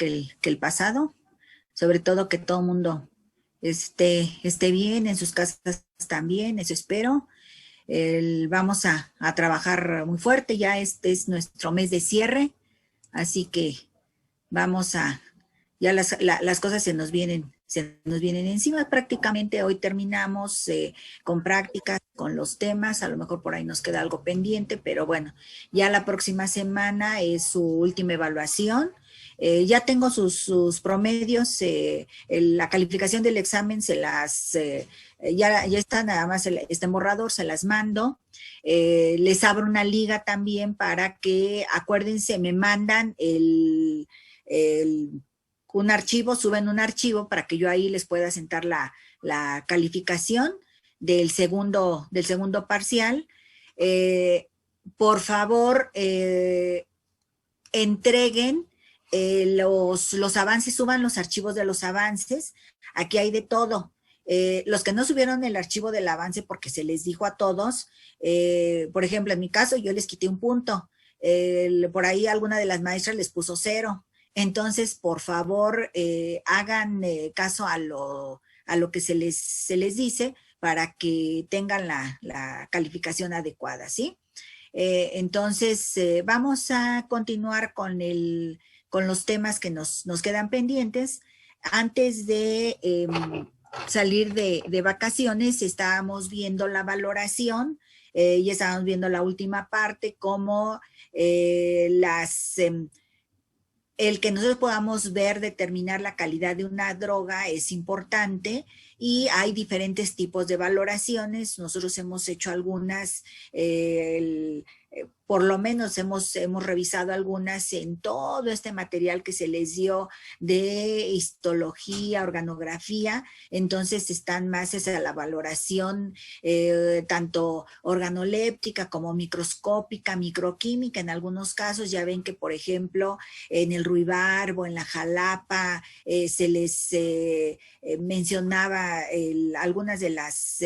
que el pasado, sobre todo que todo el mundo esté bien, en sus casas también, eso espero. Vamos a trabajar muy fuerte, ya este es nuestro mes de cierre, así que vamos ya las cosas se nos vienen encima. Prácticamente hoy terminamos con prácticas, con los temas, a lo mejor por ahí nos queda algo pendiente, pero bueno, ya la próxima semana es su última evaluación. Ya tengo sus promedios, la calificación del examen ya está, nada más está en borrador, se las mando. Les abro una liga también para que, acuérdense, me mandan un archivo, suben un archivo para que yo ahí les pueda sentar la calificación del segundo parcial. Por favor, entreguen los avances, suban los archivos de los avances. Aquí hay de todo. Los que no subieron el archivo del avance porque se les dijo a todos, por ejemplo, en mi caso yo les quité un punto, por ahí alguna de las maestras les puso 0. Entonces, por favor, hagan caso a lo que se les dice para que tengan la calificación adecuada, ¿sí? Entonces, vamos a continuar con los temas que nos quedan pendientes. Antes de salir de vacaciones, estábamos viendo la valoración, y estábamos viendo la última parte, como el que nosotros podamos ver, determinar la calidad de una droga es importante, y hay diferentes tipos de valoraciones. Nosotros hemos hecho algunas, por lo menos hemos revisado algunas en todo este material que se les dio de histología, organografía. Entonces están más esa la valoración tanto organoléptica como microscópica, microquímica. En algunos casos ya ven que, por ejemplo, en el ruibarbo, en la jalapa, se les mencionaba algunas de las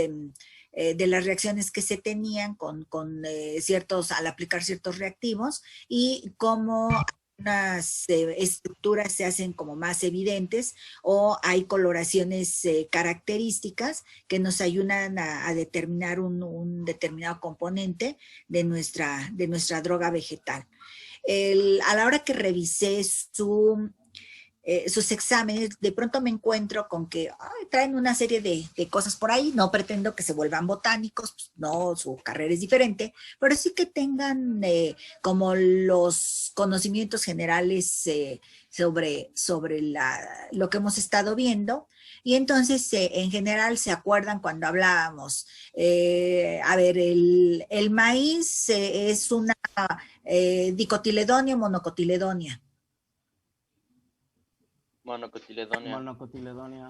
reacciones que se tenían al aplicar ciertos reactivos, y cómo unas estructuras se hacen como más evidentes, o hay coloraciones características que nos ayudan a determinar un determinado componente de nuestra droga vegetal. A la hora que revisé sus exámenes, de pronto me encuentro con que traen una serie de cosas por ahí. No pretendo que se vuelvan botánicos, pues no, su carrera es diferente, pero sí que tengan como los conocimientos generales sobre lo que hemos estado viendo. Y entonces, en general, se acuerdan cuando hablábamos, a ver, el maíz es una dicotiledonia o monocotiledonia. Monocotiledonia.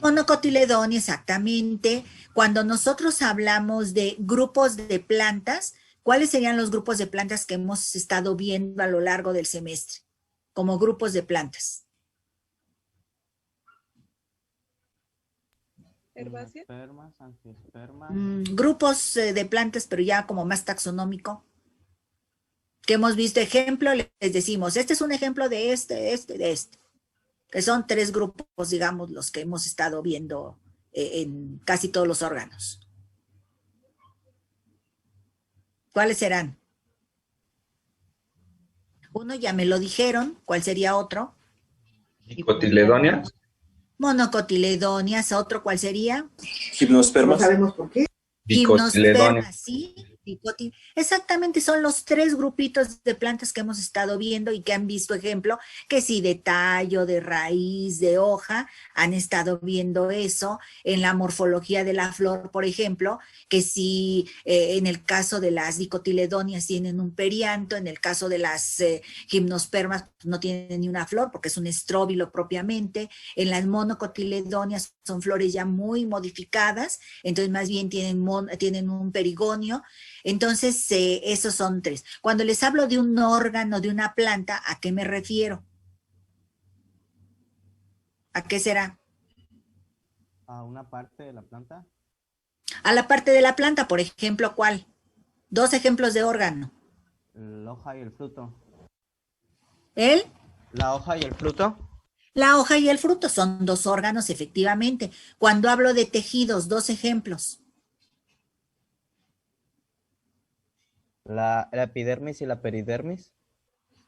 Monocotiledonia, exactamente. Cuando nosotros hablamos de grupos de plantas, ¿cuáles serían los grupos de plantas que hemos estado viendo a lo largo del semestre como grupos de plantas? Herbáceas. Grupos de plantas, pero ya como más taxonómico. Que hemos visto ejemplo, les decimos, este es un ejemplo de este, que son 3 grupos, digamos, los que hemos estado viendo en casi todos los órganos. ¿Cuáles serán? Uno ya me lo dijeron. ¿Cuál sería otro? Dicotiledonias. Monocotiledonias. ¿Otro cuál sería? Gimnospermas. No sabemos por qué. Gimnospermas, sí. Exactamente, son los 3 grupitos de plantas que hemos estado viendo y que han visto ejemplo, que si de tallo, de raíz, de hoja, han estado viendo eso. En la morfología de la flor, por ejemplo, que si en el caso de las dicotiledonias tienen un perianto, en el caso de las gimnospermas no tienen ni una flor porque es un estróbilo propiamente. En las monocotiledonias son flores ya muy modificadas, entonces más bien tienen un perigonio. Entonces, esos son 3. Cuando les hablo de un órgano, de una planta, ¿a qué me refiero? ¿A qué será? ¿A una parte de la planta? A la parte de la planta, por ejemplo, ¿cuál? 2 ejemplos de órgano. La hoja y el fruto. ¿El? La hoja y el fruto. La hoja y el fruto son dos órganos, efectivamente. Cuando hablo de tejidos, dos ejemplos. La epidermis y la peridermis.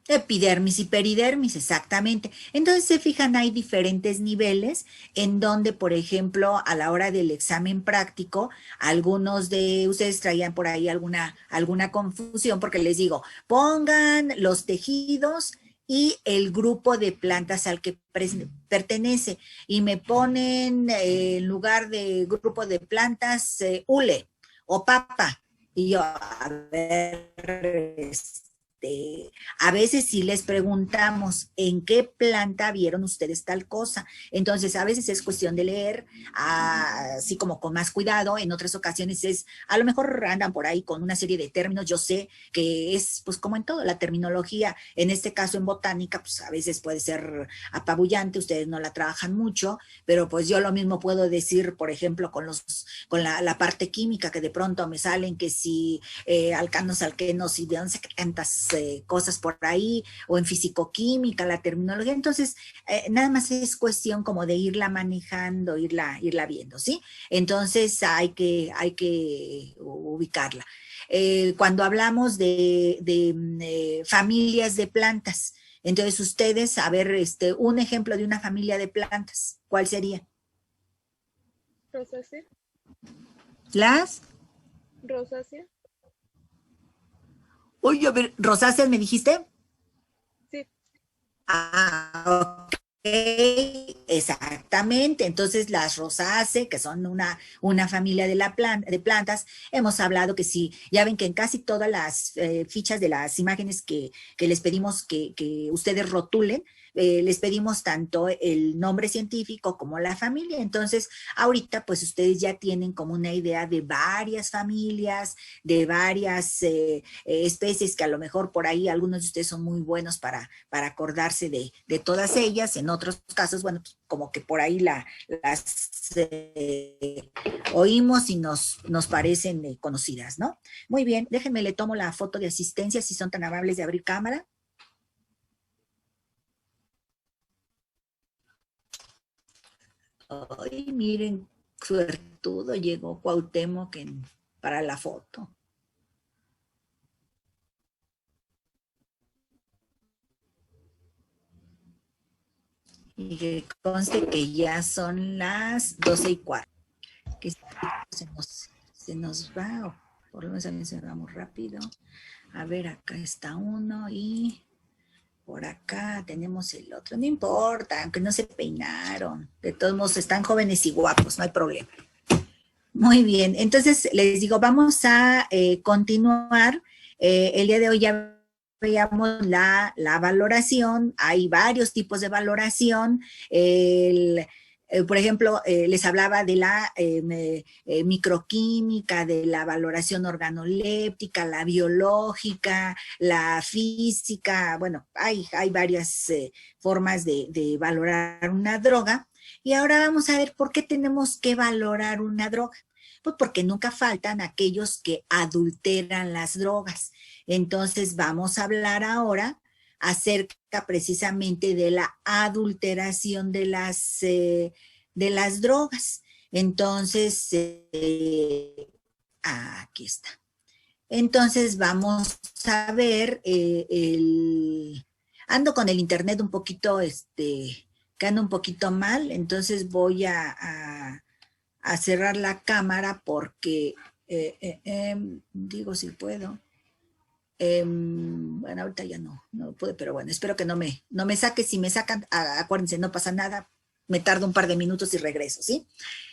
Epidermis y peridermis, exactamente. Entonces, se fijan, hay diferentes niveles en donde, por ejemplo, a la hora del examen práctico, algunos de ustedes traían por ahí alguna confusión, porque les digo, pongan los tejidos y el grupo de plantas al que pertenece, y me ponen en lugar de grupo de plantas hule o papa, y yo, a ver, a veces sí les preguntamos en qué planta vieron ustedes tal cosa. Entonces, a veces es cuestión de leer, así como con más cuidado. En otras ocasiones a lo mejor andan por ahí con una serie de términos. Yo sé que es, pues como en todo, la terminología, en este caso en botánica, pues a veces puede ser apabullante, ustedes no la trabajan mucho, pero pues yo lo mismo puedo decir, por ejemplo, con la parte química, que de pronto me salen que si alcanos, alquenos y de no sé qué tantas cosas por ahí, o en fisicoquímica, la terminología. Entonces, nada más es cuestión como de irla manejando, irla viendo, ¿sí? Entonces, hay que ubicarla. Cuando hablamos de familias de plantas, entonces ustedes, a ver, un ejemplo de una familia de plantas, ¿cuál sería? Rosácea. ¿Las? Rosácea. Uy, a ver, rosáceas, ¿me dijiste? Sí. Ah, ok, exactamente. Entonces, las rosáceas, que son una familia de plantas, hemos hablado que sí, ya ven que en casi todas las fichas de las imágenes que les pedimos que ustedes rotulen, les pedimos tanto el nombre científico como la familia. Entonces, ahorita pues ustedes ya tienen como una idea de varias familias, de varias especies, que a lo mejor por ahí algunos de ustedes son muy buenos para acordarse de todas ellas. En otros casos, bueno, pues como que por ahí las oímos y nos parecen conocidas, ¿no? Muy bien, déjenme, le tomo la foto de asistencia, si son tan amables de abrir cámara. Ay, miren, suertudo, llegó Cuauhtémoc para la foto. Y que conste que ya son las 12:15. Que se nos va, o por lo menos también se va muy rápido. A ver, acá está uno y por acá tenemos el otro. No importa, aunque no se peinaron. De todos modos, están jóvenes y guapos, no hay problema. Muy bien, entonces les digo, vamos a continuar. El día de hoy ya veíamos la valoración. Hay varios tipos de valoración. Por ejemplo, les hablaba de la microquímica, de la valoración organoléptica, la biológica, la física. Bueno, hay varias formas de valorar una droga. Y ahora vamos a ver por qué tenemos que valorar una droga. Pues porque nunca faltan aquellos que adulteran las drogas. Entonces vamos a hablar ahora acerca precisamente de la adulteración de las drogas. Entonces, aquí está. Entonces vamos a ver ando con el internet un poquito, que ando un poquito mal, entonces voy a cerrar la cámara porque, digo si puedo. Bueno, ahorita ya no pude, pero bueno, espero que no me saque. Si me sacan, acuérdense, no pasa nada, me tardo un par de minutos y regreso, ¿sí?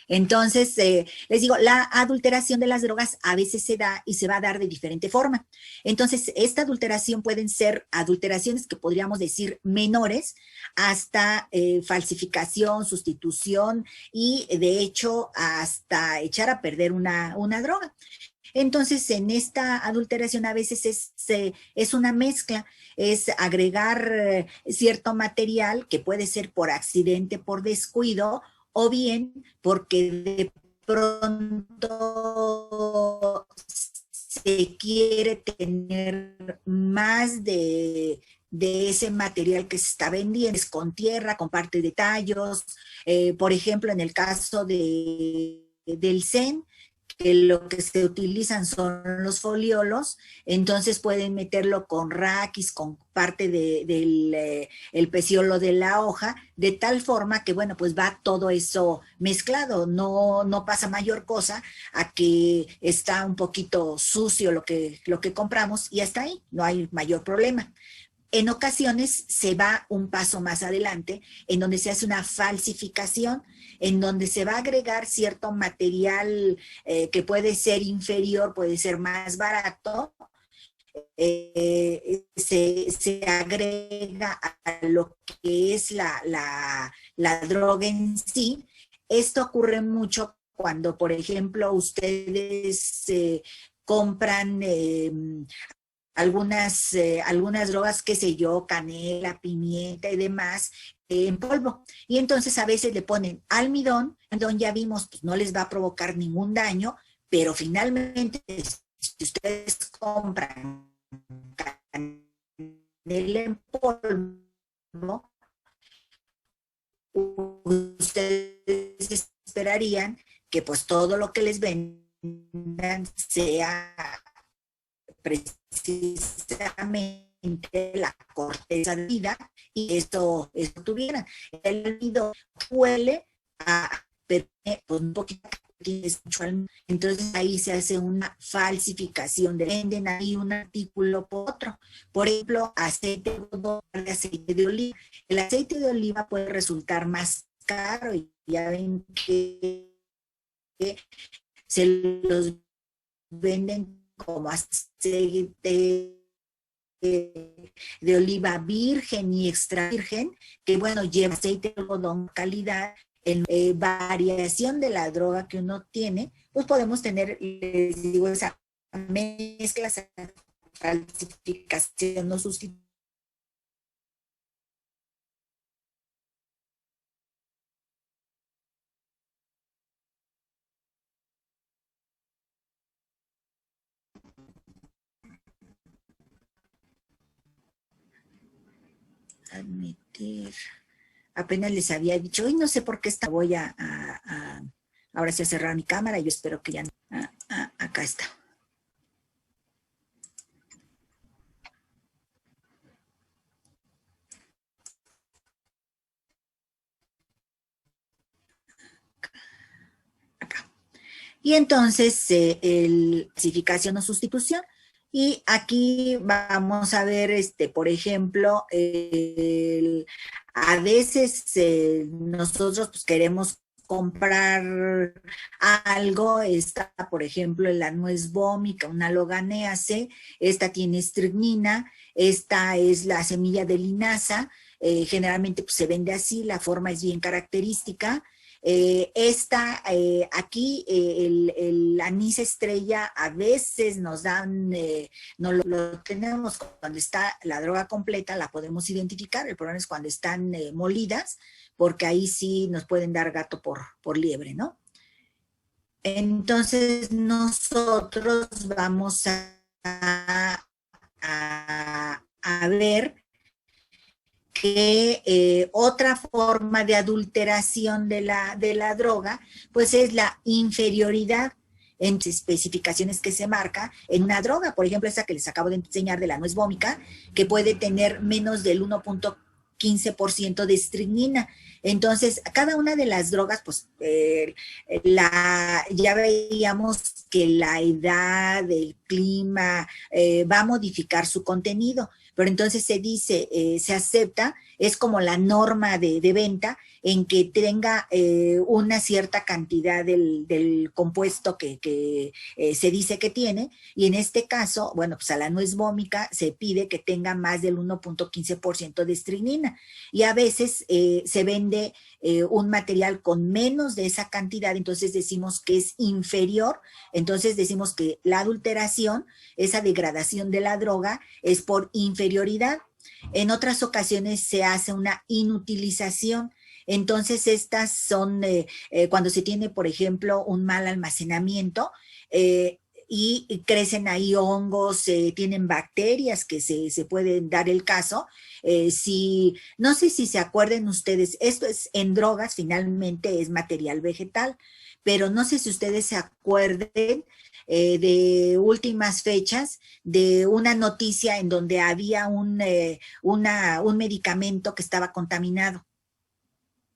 Entonces, les digo, la adulteración de las drogas a veces se da y se va a dar de diferente forma. Entonces, esta adulteración pueden ser adulteraciones que podríamos decir menores, hasta falsificación, sustitución y de hecho hasta echar a perder una droga. Entonces, en esta adulteración a veces es una mezcla, es agregar cierto material que puede ser por accidente, por descuido, o bien porque de pronto se quiere tener más de de ese material que se está vendiendo, es con tierra, con parte de tallos, por ejemplo, en el caso del CEN, que lo que se utilizan son los foliolos, entonces pueden meterlo con raquis, con parte del el peciolo de la hoja, de tal forma que, bueno, pues va todo eso mezclado, no pasa mayor cosa a que está un poquito sucio lo que compramos y hasta ahí, no hay mayor problema. En ocasiones se va un paso más adelante, en donde se hace una falsificación, en donde se va a agregar cierto material que puede ser inferior, puede ser más barato, se agrega a lo que es la droga en sí. Esto ocurre mucho cuando, por ejemplo, ustedes compran algunas drogas, qué sé yo, canela, pimienta y demás, en polvo. Y entonces a veces le ponen almidón, donde ya vimos, pues no les va a provocar ningún daño, pero finalmente, si ustedes compran canela en polvo, ustedes esperarían que pues todo lo que les vendan sea precisamente la corteza de vida, y esto tuviera. El almidón huele a, pero pues un poquito, entonces ahí se hace una falsificación, venden ahí un artículo por otro. Por ejemplo, aceite de oliva. El aceite de oliva puede resultar más caro y ya ven que se los venden como aceite de oliva virgen y extra virgen, que bueno, lleva aceite de algodón calidad, en variación de la droga que uno tiene, pues podemos tener, les digo, esa mezcla, esa falsificación no sustituye. Admitir. Apenas les había dicho, hoy no sé por qué voy ahora sí a cerrar mi cámara, yo espero que ya, acá está. Acá. Y entonces, clasificación o sustitución. Y aquí vamos a ver, por ejemplo, a veces nosotros pues, queremos comprar algo, está por ejemplo la nuez vómica, una loganeaceae, esta tiene estricnina, esta es la semilla de linaza, generalmente pues, se vende así, la forma es bien característica. Aquí el anís estrella a veces nos dan, no lo tenemos cuando está la droga completa, la podemos identificar, el problema es cuando están molidas, porque ahí sí nos pueden dar gato por liebre, ¿no? Entonces nosotros vamos a ver que otra forma de adulteración de la droga, pues es la inferioridad en especificaciones que se marca en una droga, por ejemplo, esa que les acabo de enseñar de la nuez vómica, que puede tener menos del 1.15% de estricnina. Entonces, cada una de las drogas, pues, ya veíamos que la edad, el clima, va a modificar su contenido, pero entonces se dice, se acepta, es como la norma de venta, en que tenga una cierta cantidad del compuesto que se dice que tiene, y en este caso, bueno, pues a la nuez vómica se pide que tenga más del 1.15% de estricnina, y a veces se vende un material con menos de esa cantidad, entonces decimos que es inferior, entonces decimos que la adulteración, esa degradación de la droga, es por inferioridad. En otras ocasiones se hace una inutilización. Entonces estas son cuando se tiene, por ejemplo, un mal almacenamiento, y crecen ahí hongos, tienen bacterias que se pueden dar el caso. No sé si se acuerden ustedes, esto es en drogas, finalmente es material vegetal, pero no sé si ustedes se acuerden de últimas fechas de una noticia en donde había un medicamento que estaba contaminado.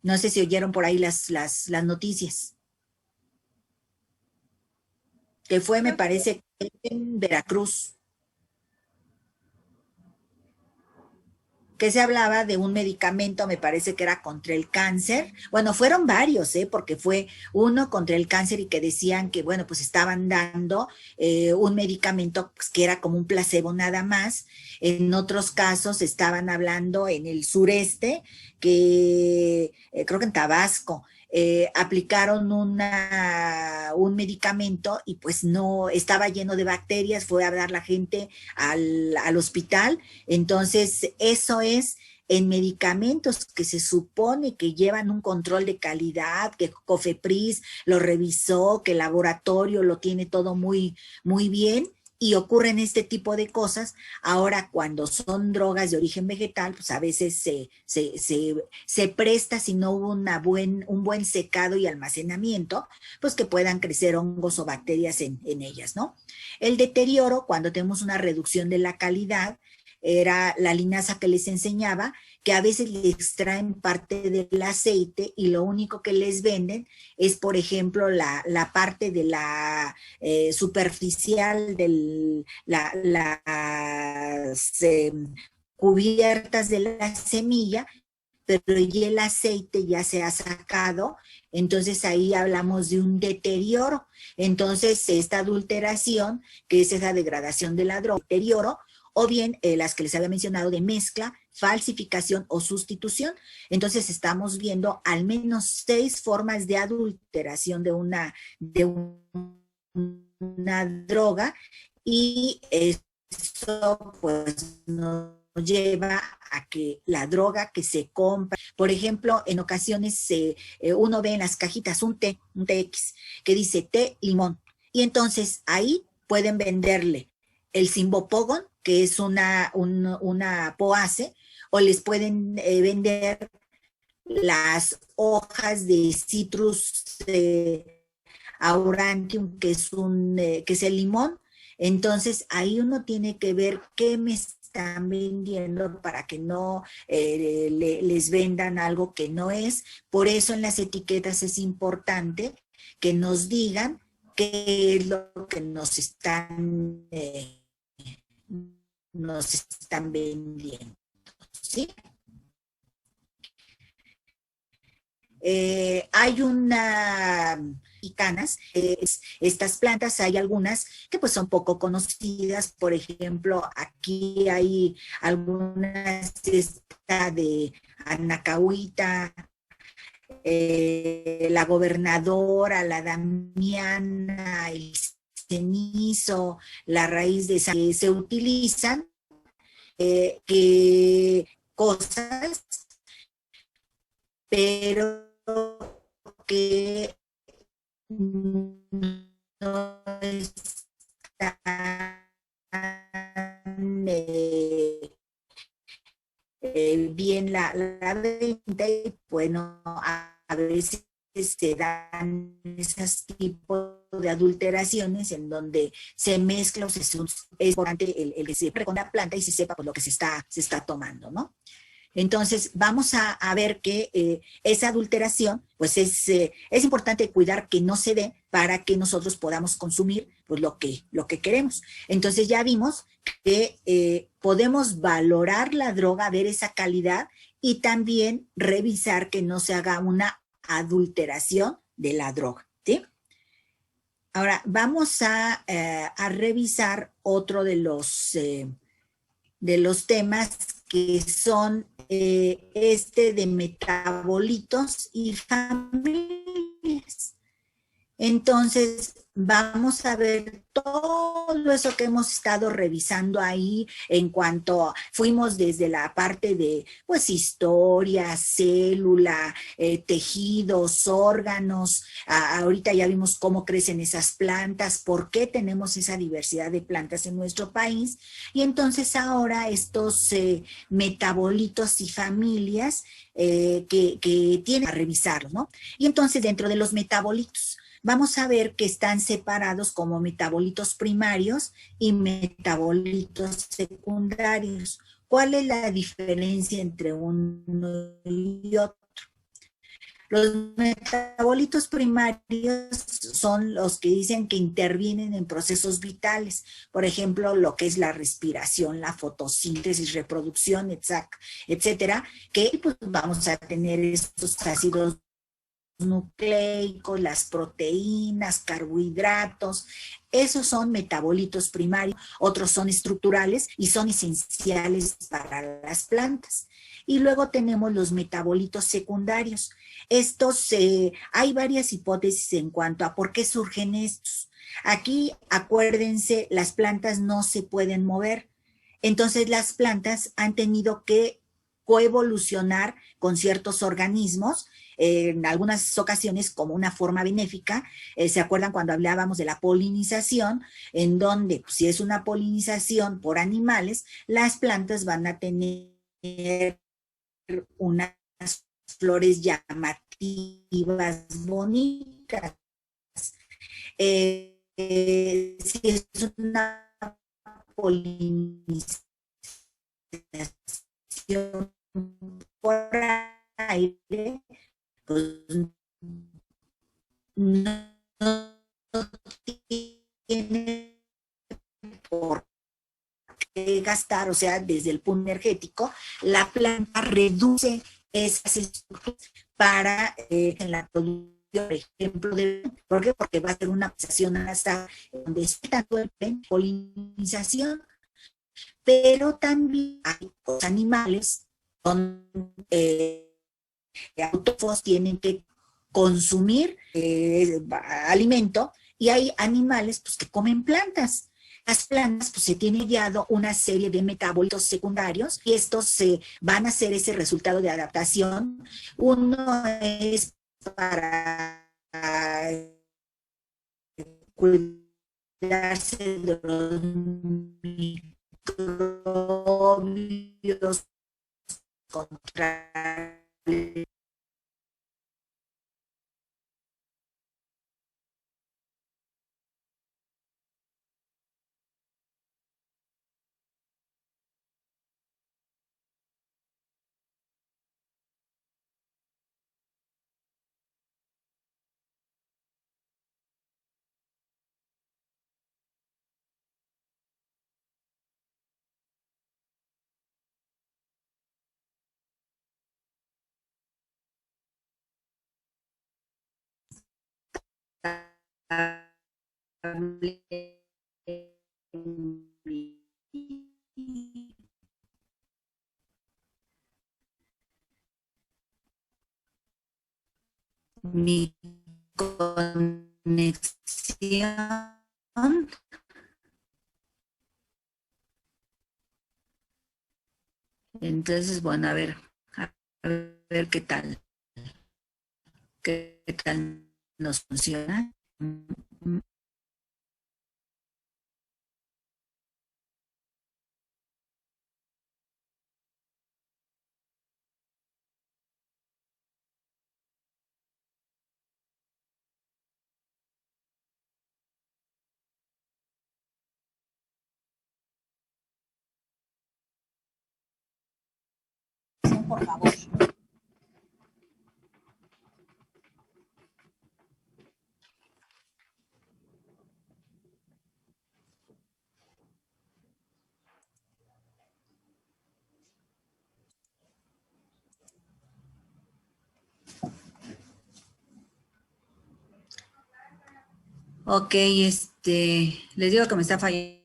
No sé si oyeron por ahí las noticias. Que fue, me parece, en Veracruz, que se hablaba de un medicamento, me parece que era contra el cáncer. Bueno, fueron varios, porque fue uno contra el cáncer y que decían que, bueno, pues estaban dando un medicamento pues, que era como un placebo nada más. En otros casos estaban hablando en el sureste, que creo que en Tabasco, aplicaron un medicamento y pues no, estaba lleno de bacterias, fue a dar la gente al hospital. Entonces, eso es en medicamentos que se supone que llevan un control de calidad, que COFEPRIS lo revisó, que el laboratorio lo tiene todo muy, muy bien, y ocurren este tipo de cosas. Ahora, cuando son drogas de origen vegetal, pues a veces se presta, si no hubo un buen secado y almacenamiento, pues que puedan crecer hongos o bacterias en ellas, ¿no? El deterioro, cuando tenemos una reducción de la calidad, era la linaza que les enseñaba, que a veces le extraen parte del aceite y lo único que les venden es, por ejemplo, la parte de la superficial, las cubiertas de la semilla, pero ya el aceite ya se ha sacado, entonces ahí hablamos de un deterioro. Entonces, esta adulteración, que es esa degradación de la droga, deterioro, o bien las que les había mencionado de mezcla, falsificación o sustitución. Entonces estamos viendo al menos 6 formas de adulteración de una droga, y eso pues nos lleva a que la droga que se compra, por ejemplo, en ocasiones uno ve en las cajitas un TX, que dice té limón, y entonces ahí pueden venderle el Simbopogon, que es una POACE, o les pueden vender las hojas de Citrus aurantium, que es el limón. Entonces, ahí uno tiene que ver qué me están vendiendo para que no les vendan algo que no es. Por eso en las etiquetas es importante que nos digan qué es lo que nos están vendiendo, ¿sí? Hay mexicanas, estas plantas, hay algunas que pues son poco conocidas. Por ejemplo, aquí hay algunas, esta de Anacahuita, la gobernadora, la damiana, el cenizo, la raíz de esa, que se utilizan, que cosas, pero que no están bien la venta, y bueno, a veces se dan esos tipos de adulteraciones en donde se mezcla, o es importante el que se con la planta y se sepa pues, lo que se está tomando, ¿no? Entonces, vamos a ver que esa adulteración, pues es importante cuidar que no se dé para que nosotros podamos consumir pues, lo que queremos. Entonces, ya vimos que podemos valorar la droga, ver esa calidad y también revisar que no se haga una adulteración de la droga, ¿sí? Ahora, vamos a revisar otro de los temas que son de metabolitos y familias. Entonces, vamos a ver todo eso que hemos estado revisando ahí en cuanto fuimos desde la parte de, pues, historia, célula, tejidos, órganos. Ahorita ya vimos cómo crecen esas plantas, por qué tenemos esa diversidad de plantas en nuestro país. Y entonces ahora estos metabolitos y familias que tienen a revisarlos, ¿no? Y entonces dentro de los metabolitos, vamos a ver que están separados como metabolitos primarios y metabolitos secundarios. ¿Cuál es la diferencia entre uno y otro? Los metabolitos primarios son los que dicen que intervienen en procesos vitales, por ejemplo, lo que es la respiración, la fotosíntesis, reproducción, etcétera, que pues vamos a tener estos ácidos nucleicos, las proteínas, carbohidratos, esos son metabolitos primarios, otros son estructurales y son esenciales para las plantas. Y luego tenemos los metabolitos secundarios. Estos, hay varias hipótesis en cuanto a por qué surgen estos. Aquí, acuérdense, las plantas no se pueden mover. Entonces, las plantas han tenido que coevolucionar con ciertos organismos en algunas ocasiones como una forma benéfica. ¿Se acuerdan cuando hablábamos de la polinización? En donde, pues, si es una polinización por animales, las plantas van a tener unas flores llamativas, bonitas. Si es una polinización por aire, pues no tiene por qué gastar, o sea, desde el punto energético, la planta reduce esas estructuras para en la producción, por ejemplo, ¿por qué? Porque va a ser una polinización hasta donde esté tanto el polinización, pero también hay los animales son autófagos, tienen que consumir alimento, y hay animales pues, que comen plantas. Las plantas pues, se tiene guiado una serie de metabolitos secundarios y estos van a ser ese resultado de adaptación. Uno es para cuidarse de los microbios contra mi conexión. Entonces, bueno, a ver qué tal nos funciona. Por favor. Ok, les digo que me está fallando.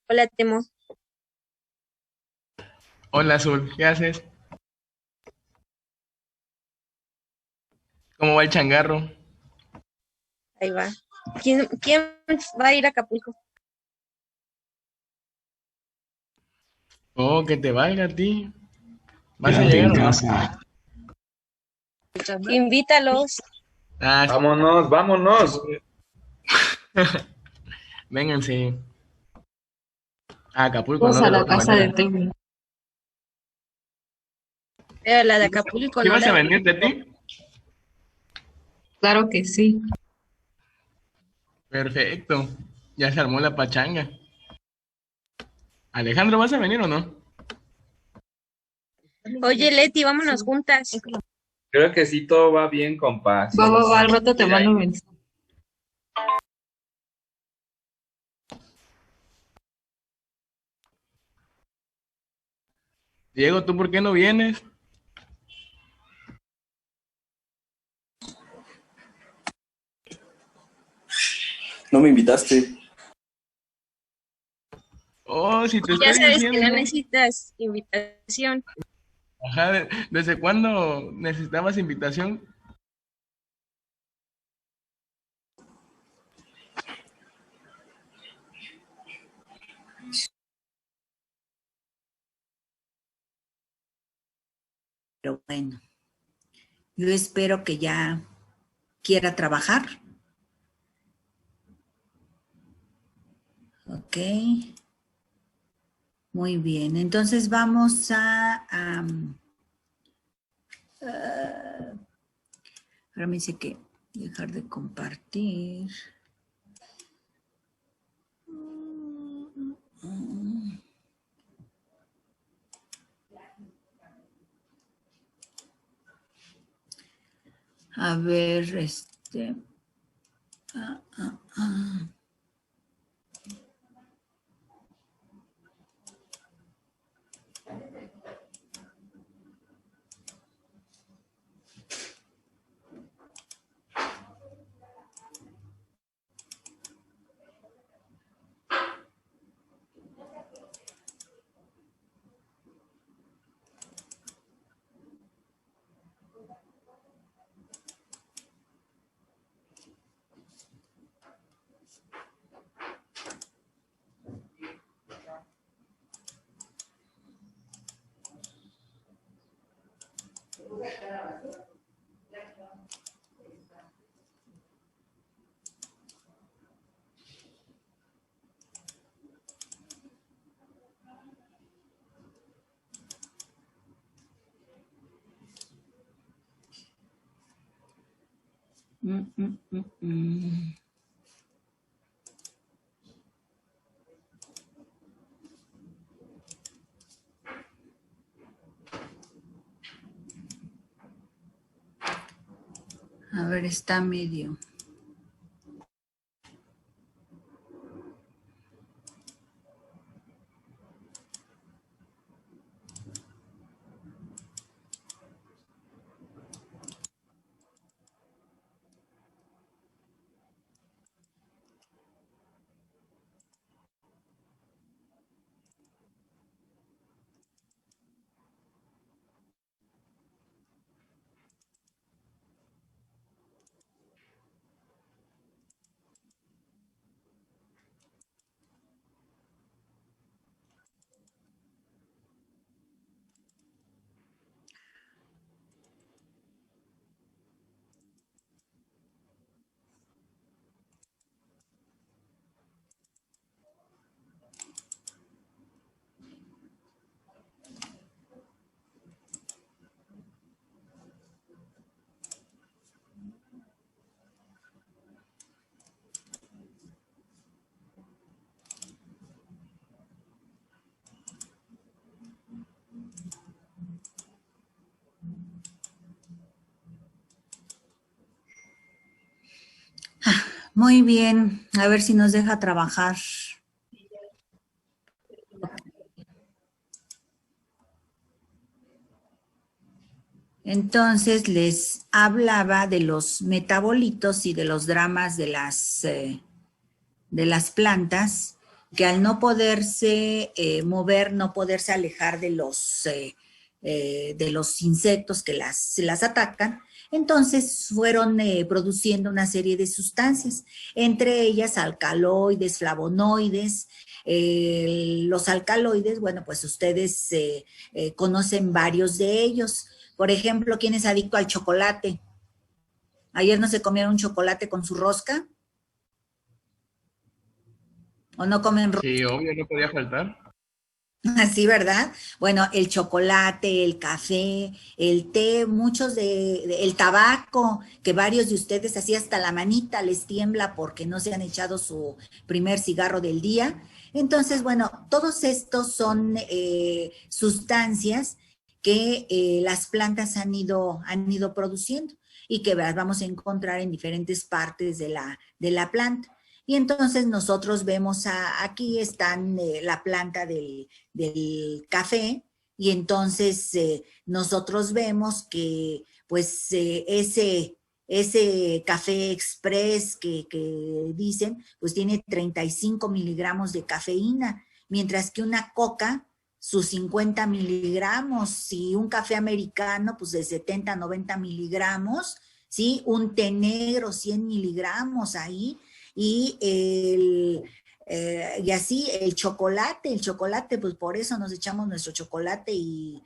Hola, Temo. Hola, Azul, ¿qué haces? ¿Cómo va el changarro? Ahí va. ¿Quién va a ir a Acapulco? Oh, que te valga a ti. ¿Vas a Quédate llegar en o no? casa. Invítalos. Ah, Vámonos, vámonos. vénganse a Acapulco, Vamos no a de la otra casa de manera. Temo. Pero la de Acapulco, ¿Sí no vas a la de venir de México. ti? Claro que sí. Perfecto. Ya se armó la pachanga. Alejandro, ¿vas a venir o no? Oye, Leti, vámonos juntas. Creo que sí, todo va bien con paz. Va, al rato te mando un mensaje. Diego, ¿tú por qué no vienes? No me invitaste. Oh, si te Ya estoy sabes que no diciendo. necesitas invitación. Ajá, ¿desde cuándo necesitabas invitación? Pero bueno, yo espero que ya quiera trabajar. Ok. Muy bien. Entonces vamos a ahora me dice que dejar de compartir. A ver, a ver, está medio. Muy bien, a ver si nos deja trabajar. Entonces les hablaba de los metabolitos y de los dramas de las plantas que al no poderse mover, no poderse alejar de los insectos que las atacan, entonces fueron produciendo una serie de sustancias, entre ellas alcaloides, flavonoides. Los alcaloides, bueno, pues ustedes conocen varios de ellos. Por ejemplo, ¿quién es adicto al chocolate? ¿Ayer no se comieron un chocolate con su rosca? ¿O no comen rosca? Sí, obvio, no podía faltar. Así, ¿verdad? Bueno, el chocolate, el café, el té, el tabaco, que varios de ustedes así hasta la manita les tiembla porque no se han echado su primer cigarro del día. Entonces, bueno, todos estos son sustancias que las plantas han ido produciendo y que las vamos a encontrar en diferentes partes de la planta. Y entonces nosotros vemos, aquí están la planta del café, y entonces nosotros vemos que pues ese café express que dicen, pues tiene 35 miligramos de cafeína, mientras que una coca, sus 50 miligramos, y un café americano, pues de 70 a 90 miligramos, ¿sí? Un té negro, 100 miligramos ahí. Y así el chocolate, pues por eso nos echamos nuestro chocolate y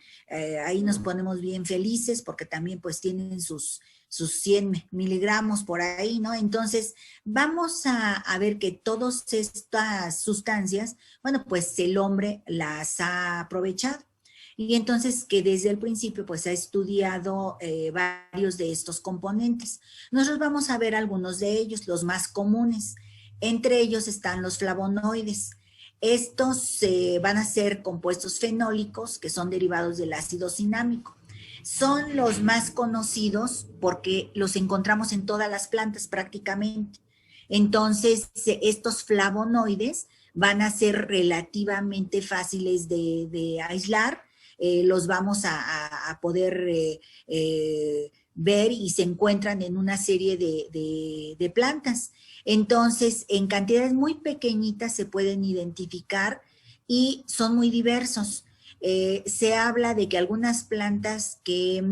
ahí nos ponemos bien felices porque también pues tienen sus 100 miligramos por ahí, ¿no? Entonces vamos a ver que todas estas sustancias, bueno, pues el hombre las ha aprovechado. Y entonces que desde el principio pues ha estudiado varios de estos componentes. Nosotros vamos a ver algunos de ellos, los más comunes. Entre ellos están los flavonoides. Estos van a ser compuestos fenólicos que son derivados del ácido cinámico. Son los más conocidos porque los encontramos en todas las plantas prácticamente. Entonces estos flavonoides van a ser relativamente fáciles de aislar. Los vamos a poder ver y se encuentran en una serie de plantas. Entonces, en cantidades muy pequeñitas se pueden identificar y son muy diversos. Se habla de que algunas plantas que,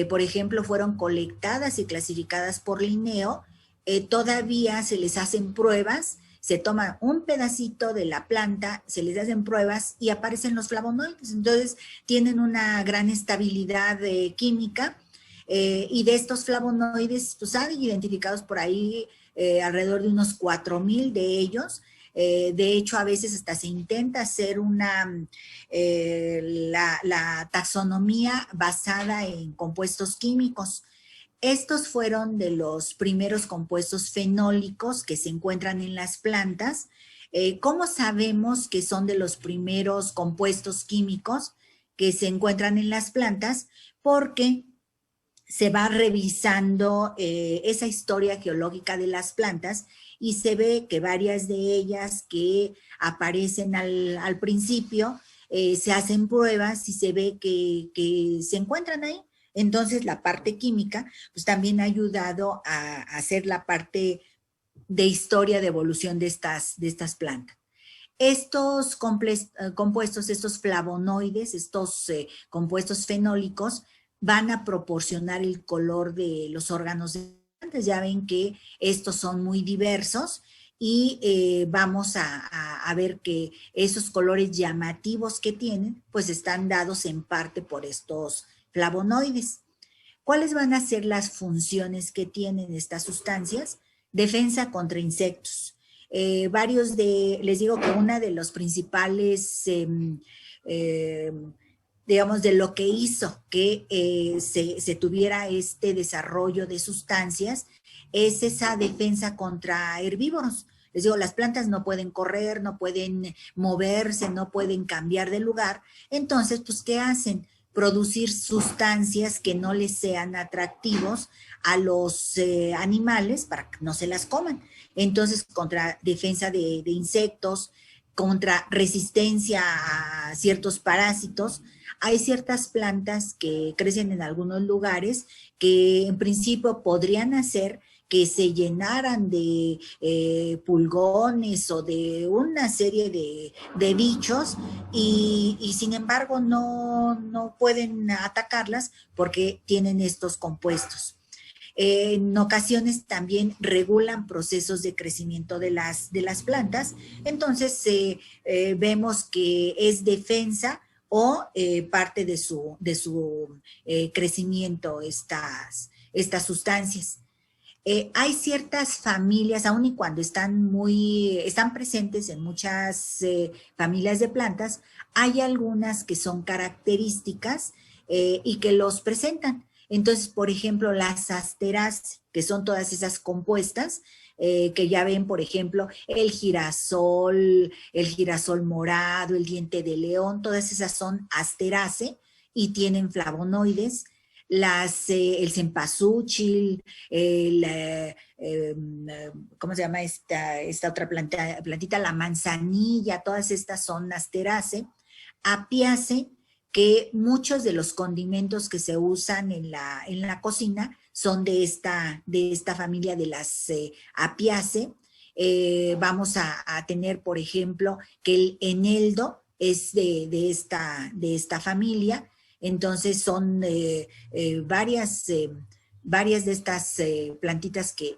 por ejemplo, fueron colectadas y clasificadas por Linneo, todavía se les hacen pruebas. Se toma un pedacito de la planta, se les hacen pruebas y aparecen los flavonoides. Entonces, tienen una gran estabilidad química y de estos flavonoides, pues han identificados por ahí alrededor de unos 4,000 de ellos. De hecho, a veces hasta se intenta hacer la taxonomía basada en compuestos químicos. Estos fueron de los primeros compuestos fenólicos que se encuentran en las plantas. ¿Cómo sabemos que son de los primeros compuestos químicos que se encuentran en las plantas? Porque se va revisando esa historia geológica de las plantas y se ve que varias de ellas que aparecen al principio se hacen pruebas y se ve que se encuentran ahí. Entonces, la parte química, pues también ha ayudado a hacer la parte de historia de evolución de estas plantas. Estos compuestos, estos flavonoides, estos compuestos fenólicos, van a proporcionar el color de los órganos de las plantas. Ya ven que estos son muy diversos y vamos a ver que esos colores llamativos que tienen, pues están dados en parte por estos flavonoides. ¿Cuáles van a ser las funciones que tienen estas sustancias? Defensa contra insectos. Les digo que una de los principales, digamos, de lo que hizo que se tuviera este desarrollo de sustancias es esa defensa contra herbívoros. Les digo, las plantas no pueden correr, no pueden moverse, no pueden cambiar de lugar. Entonces, pues, ¿qué hacen? Producir sustancias que no les sean atractivos a los animales para que no se las coman. Entonces, contra defensa de insectos, contra resistencia a ciertos parásitos. Hay ciertas plantas que crecen en algunos lugares que en principio podrían hacer que se llenaran de pulgones o de una serie de bichos y sin embargo no pueden atacarlas porque tienen estos compuestos. En ocasiones también regulan procesos de crecimiento de las plantas, entonces vemos que es defensa o parte de su crecimiento estas sustancias. Hay ciertas familias, aun y cuando están presentes en muchas familias de plantas, hay algunas que son características y que los presentan. Entonces, por ejemplo, las Asteracea, que son todas esas compuestas, que ya ven, por ejemplo, el girasol morado, el diente de león, todas esas son Asteracea y tienen flavonoides. El cempasúchil, ¿cómo se llama esta otra plantita? La manzanilla, todas estas son Asteracea. Apiaceae, que muchos de los condimentos que se usan en la cocina son de esta familia de las Apiaceae. Vamos a tener, por ejemplo, que el eneldo es de esta familia. Entonces son varias de estas plantitas que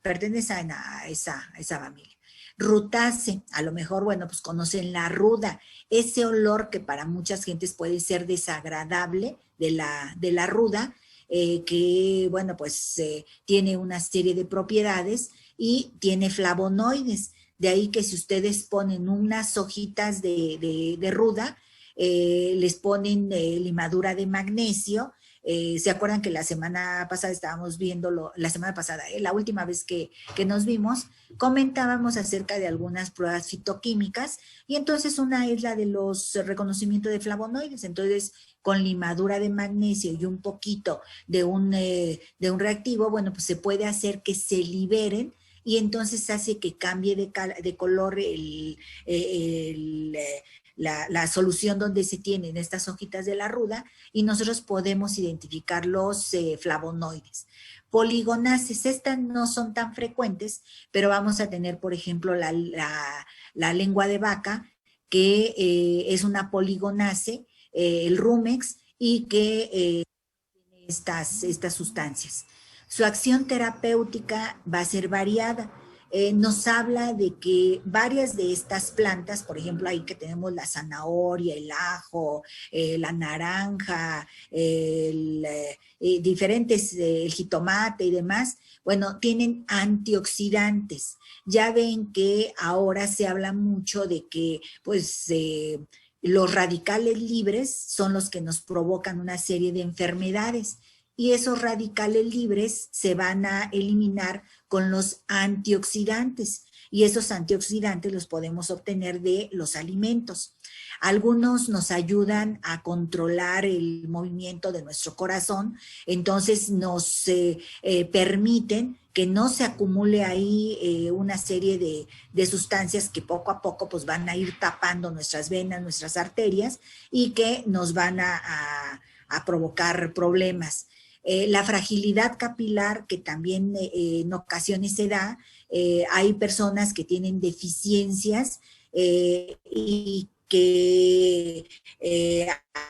pertenecen a esa familia. Rutaceae, a lo mejor, bueno, pues conocen la ruda, ese olor que para muchas gentes puede ser desagradable de la ruda, que, bueno, pues tiene una serie de propiedades y tiene flavonoides. De ahí que si ustedes ponen unas hojitas de ruda, les ponen limadura de magnesio. ¿Se acuerdan que la semana pasada estábamos viéndolo, la última vez que nos vimos, comentábamos acerca de algunas pruebas fitoquímicas y entonces una es la de los reconocimientos de flavonoides? Entonces, con limadura de magnesio y un poquito de un reactivo, bueno, pues se puede hacer que se liberen y entonces hace que cambie de color la solución donde se tienen estas hojitas de la ruda y nosotros podemos identificar los flavonoides. Poligonaces, estas no son tan frecuentes, pero vamos a tener, por ejemplo, la lengua de vaca, que es una poligonace, el rumex, y que tiene estas sustancias. Su acción terapéutica va a ser variada. Nos habla de que varias de estas plantas, por ejemplo, ahí que tenemos la zanahoria, el ajo, la naranja, diferentes, el jitomate y demás, bueno, tienen antioxidantes. Ya ven que ahora se habla mucho de que, pues, los radicales libres son los que nos provocan una serie de enfermedades y esos radicales libres se van a eliminar con los antioxidantes y esos antioxidantes los podemos obtener de los alimentos. Algunos nos ayudan a controlar el movimiento de nuestro corazón, entonces nos permiten que no se acumule ahí una serie de sustancias que poco a poco pues van a ir tapando nuestras venas, nuestras arterias y que nos van a provocar problemas. La fragilidad capilar, que también en ocasiones se da, hay personas que tienen deficiencias y que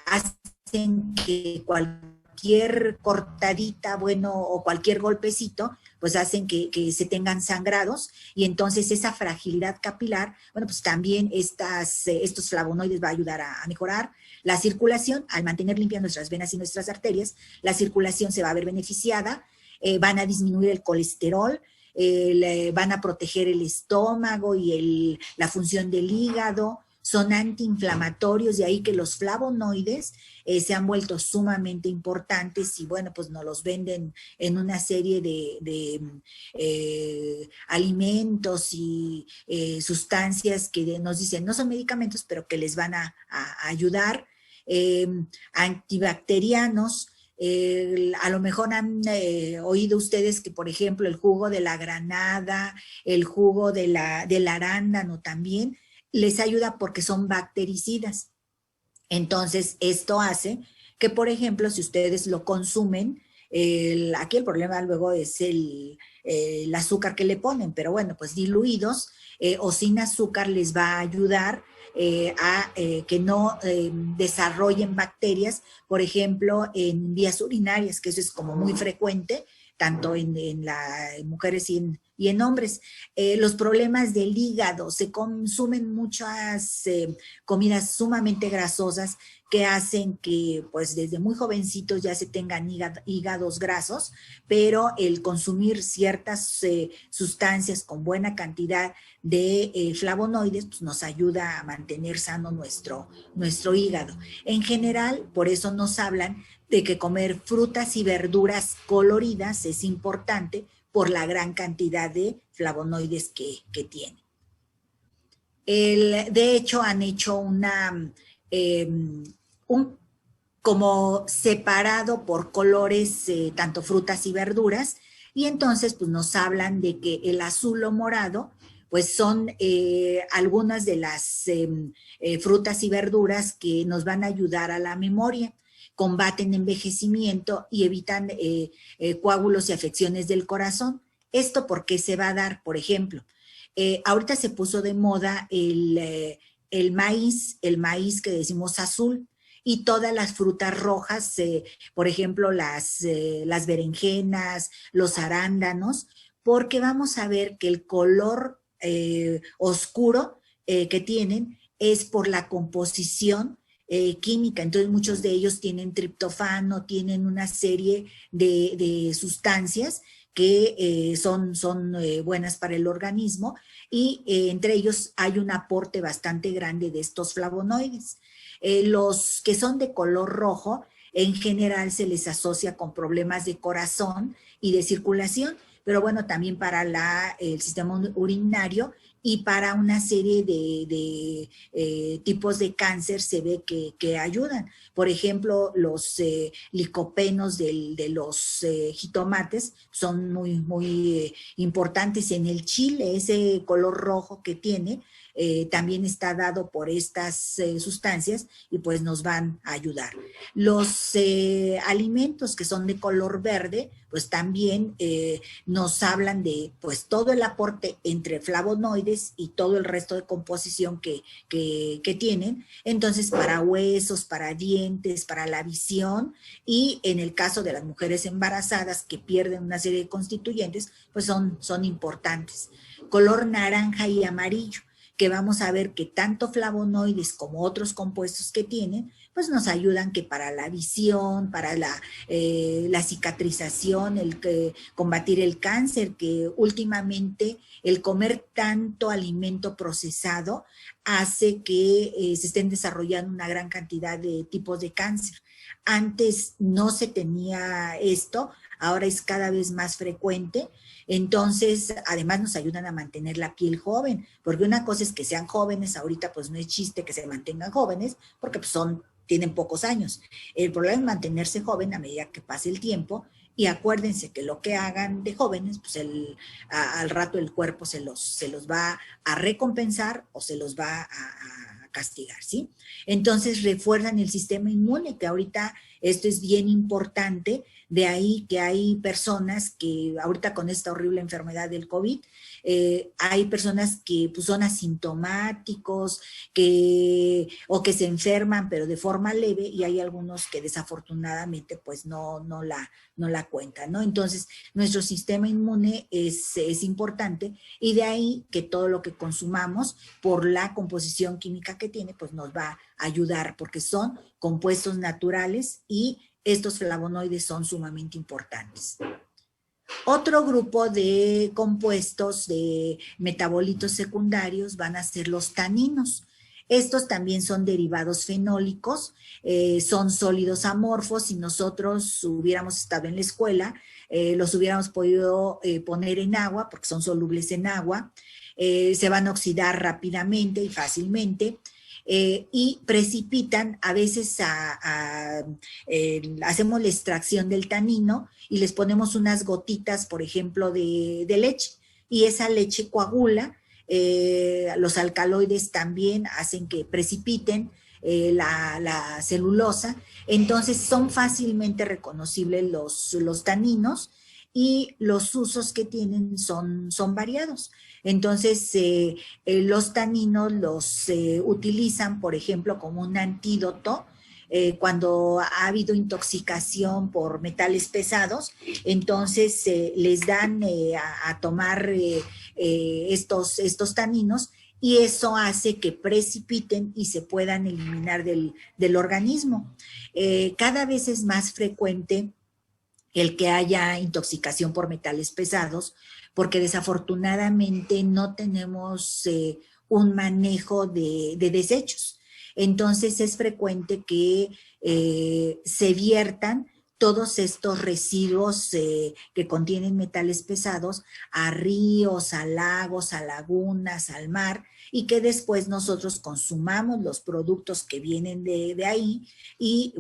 hacen que cualquier cortadita, bueno, o cualquier golpecito, pues hacen que se tengan sangrados y entonces esa fragilidad capilar, bueno, pues también estos flavonoides va a ayudar a mejorar la circulación. Al mantener limpias nuestras venas y nuestras arterias, la circulación se va a ver beneficiada, van a disminuir el colesterol, van a proteger el estómago y la función del hígado, son antiinflamatorios, de ahí que los flavonoides se han vuelto sumamente importantes y bueno, pues nos los venden en una serie de alimentos y sustancias que nos dicen no son medicamentos, pero que les van a ayudar. Antibacterianos, a lo mejor han oído ustedes que, por ejemplo, el jugo de la granada, el jugo del arándano también, les ayuda porque son bactericidas. Entonces, esto hace que, por ejemplo, si ustedes lo consumen, Aquí el problema luego es el azúcar que le ponen, pero bueno, pues diluidos o sin azúcar les va a ayudar a que no desarrollen bacterias, por ejemplo, en vías urinarias, que eso es como muy frecuente, tanto en mujeres y en hombres. Los problemas del hígado, se consumen muchas comidas sumamente grasosas que hacen que pues desde muy jovencitos ya se tengan hígados grasos, pero el consumir ciertas sustancias con buena cantidad de flavonoides pues nos ayuda a mantener sano nuestro hígado. En general, por eso nos hablan de que comer frutas y verduras coloridas es importante por la gran cantidad de flavonoides que tiene. De hecho, han hecho como separado por colores, tanto frutas y verduras, y entonces pues nos hablan de que el azul o morado pues son algunas de las frutas y verduras que nos van a ayudar a la memoria, combaten envejecimiento y evitan coágulos y afecciones del corazón. ¿Esto por qué se va a dar? Por ejemplo, ahorita se puso de moda el maíz que decimos azul, y todas las frutas rojas, por ejemplo, las berenjenas, los arándanos, porque vamos a ver que el color oscuro que tienen es por la composición química. Entonces muchos de ellos tienen triptofano, tienen una serie de sustancias que son buenas para el organismo, y entre ellos hay un aporte bastante grande de estos flavonoides. Los que son de color rojo, en general se les asocia con problemas de corazón y de circulación, pero bueno, también para el sistema urinario y para una serie de tipos de cáncer se ve que ayudan. Por ejemplo, los licopenos de los jitomates son muy importantes. En el chile, ese color rojo que tiene, también está dado por estas sustancias y pues nos van a ayudar. Los alimentos que son de color verde, pues también nos hablan de pues todo el aporte entre flavonoides y todo el resto de composición que tienen. Entonces, para huesos, para dientes, para la visión, y en el caso de las mujeres embarazadas que pierden una serie de constituyentes, pues son importantes. Color naranja y amarillo, que vamos a ver que tanto flavonoides como otros compuestos que tienen, pues nos ayudan que para la visión, para la cicatrización, combatir el cáncer, que últimamente el comer tanto alimento procesado hace que se estén desarrollando una gran cantidad de tipos de cáncer. Antes no se tenía esto, ahora es cada vez más frecuente. Entonces, además nos ayudan a mantener la piel joven, porque una cosa es que sean jóvenes, ahorita pues no es chiste que se mantengan jóvenes, porque pues tienen pocos años. El problema es mantenerse joven a medida que pase el tiempo, y acuérdense que lo que hagan de jóvenes, pues al rato el cuerpo se los va a recompensar o se los va a castigar, ¿sí? Entonces refuerzan el sistema inmune, que ahorita esto es bien importante. De ahí que hay personas que ahorita con esta horrible enfermedad del COVID, hay personas que pues, son asintomáticos o que se enferman pero de forma leve, y hay algunos que desafortunadamente pues no la cuentan, ¿no? Entonces nuestro sistema inmune es importante, y de ahí que todo lo que consumamos por la composición química que tiene pues nos va a ayudar, porque son compuestos naturales y estos flavonoides son sumamente importantes. Otro grupo de compuestos de metabolitos secundarios van a ser los taninos. Estos también son derivados fenólicos, son sólidos amorfos. Si nosotros hubiéramos estado en la escuela, los hubiéramos podido poner en agua, porque son solubles en agua, se van a oxidar rápidamente y fácilmente. Y precipitan, a veces hacemos la extracción del tanino y les ponemos unas gotitas, por ejemplo, de leche, y esa leche coagula. Los alcaloides también hacen que precipiten la celulosa, entonces son fácilmente reconocibles los taninos y los usos que tienen son variados. Entonces, los taninos los utilizan, por ejemplo, como un antídoto cuando ha habido intoxicación por metales pesados, entonces les dan a tomar estos taninos y eso hace que precipiten y se puedan eliminar del organismo. Cada vez es más frecuente el que haya intoxicación por metales pesados, porque desafortunadamente no tenemos un manejo de desechos. Entonces es frecuente que se viertan todos estos residuos que contienen metales pesados a ríos, a lagos, a lagunas, al mar, y que después nosotros consumamos los productos que vienen de ahí y